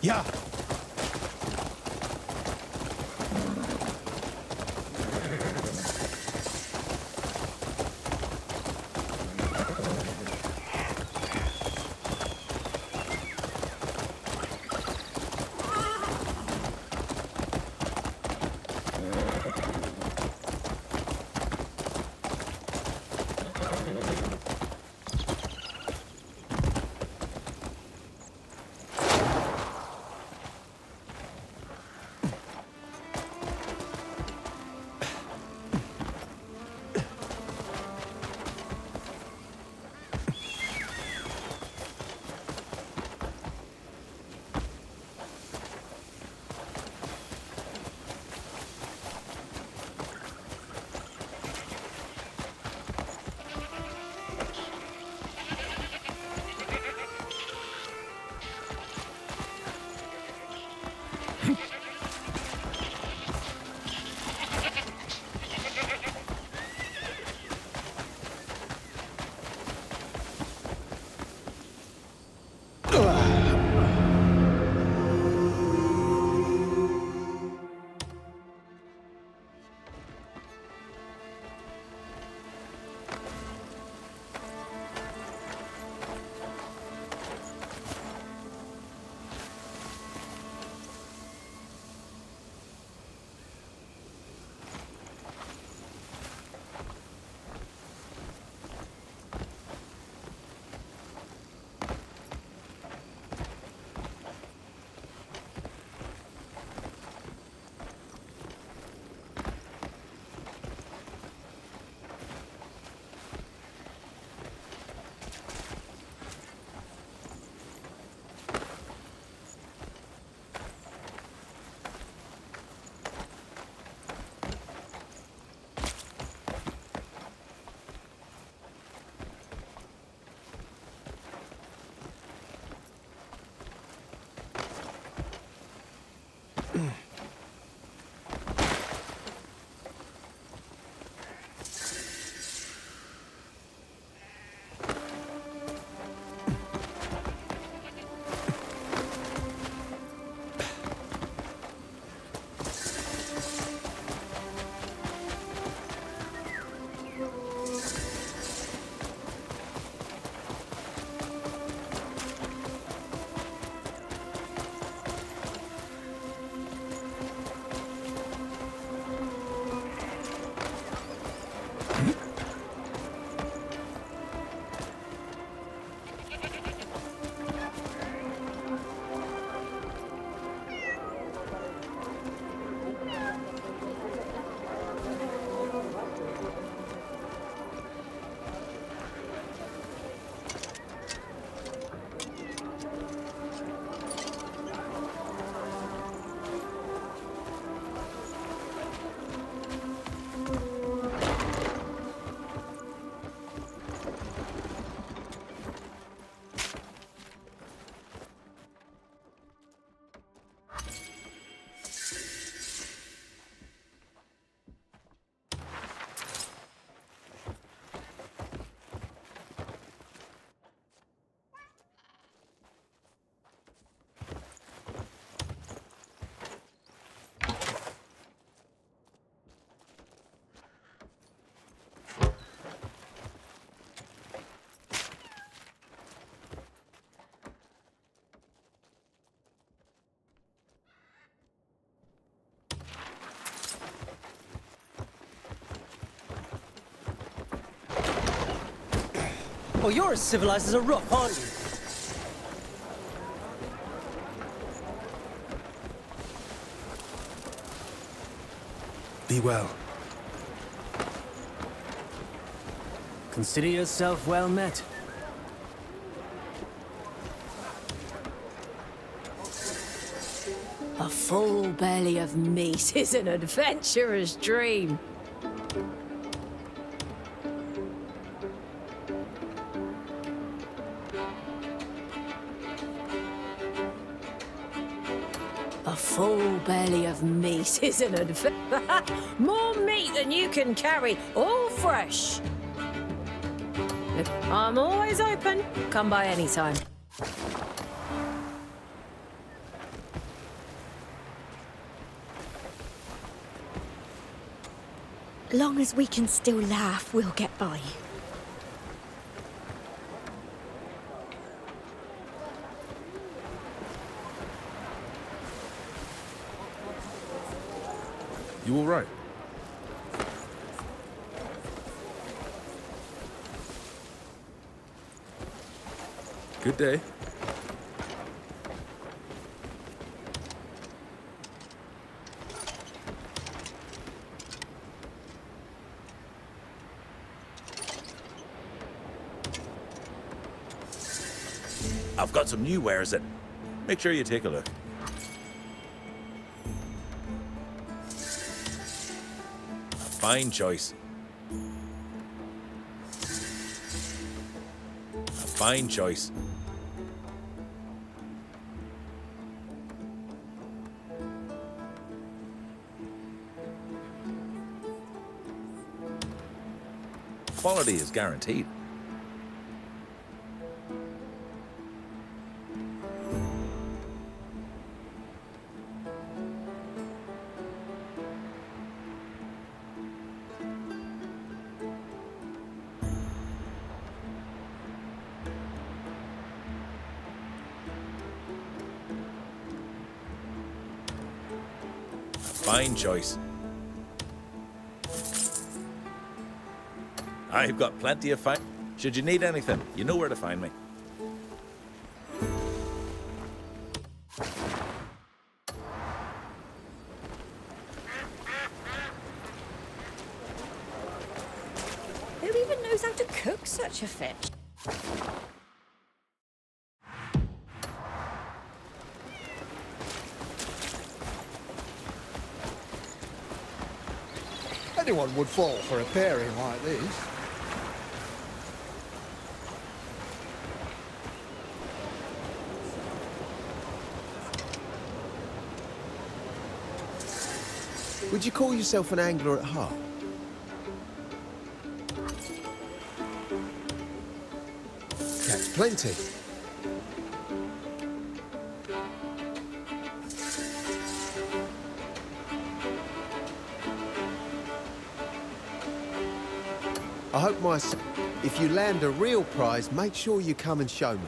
Yeah. Oh, you're as civilized as a rook, aren't you? Be well. Consider yourself well met. A full belly of meat is an adventurer's dream. A full belly of meat is an more meat than you can carry, all fresh. I'm always open. Come by any time. Long as we can still laugh, we'll get by. You all right? Good day. I've got some new wares that... Make sure you take a look. A fine choice. A fine choice. Quality is guaranteed. Fine choice. I've got plenty of fine. Should you need anything, you know where to find me. Who even knows how to cook such a fish? Anyone would fall for a pairing like this. Would you call yourself an angler at heart? Catch plenty. I hope my son, if you land a real prize, make sure you come and show me.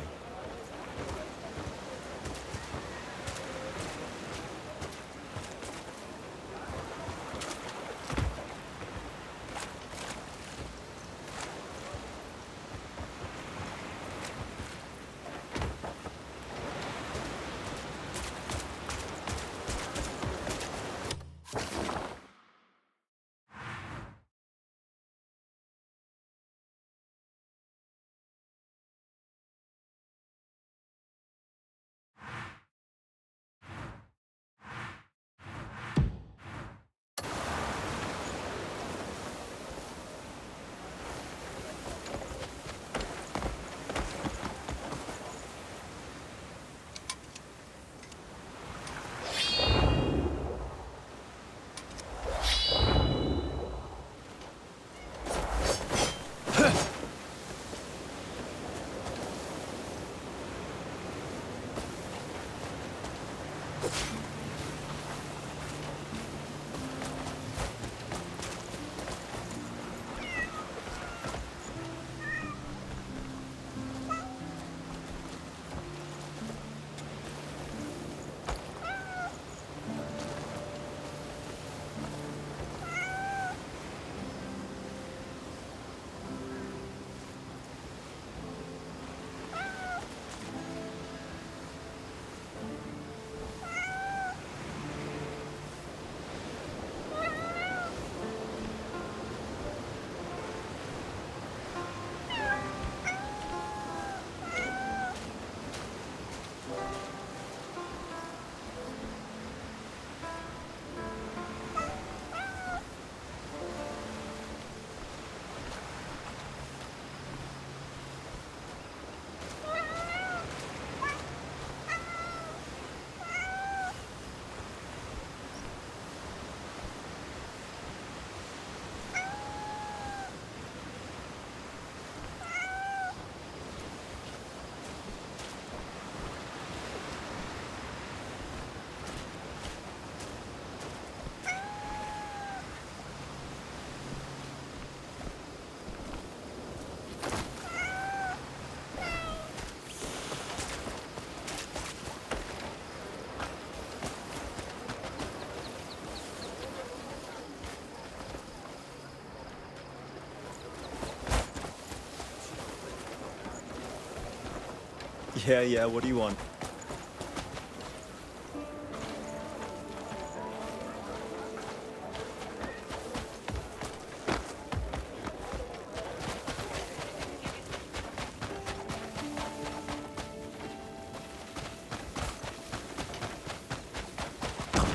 Yeah, what do you want?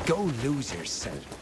Go lose yourself.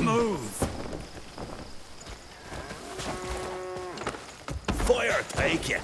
Move! Fire take you!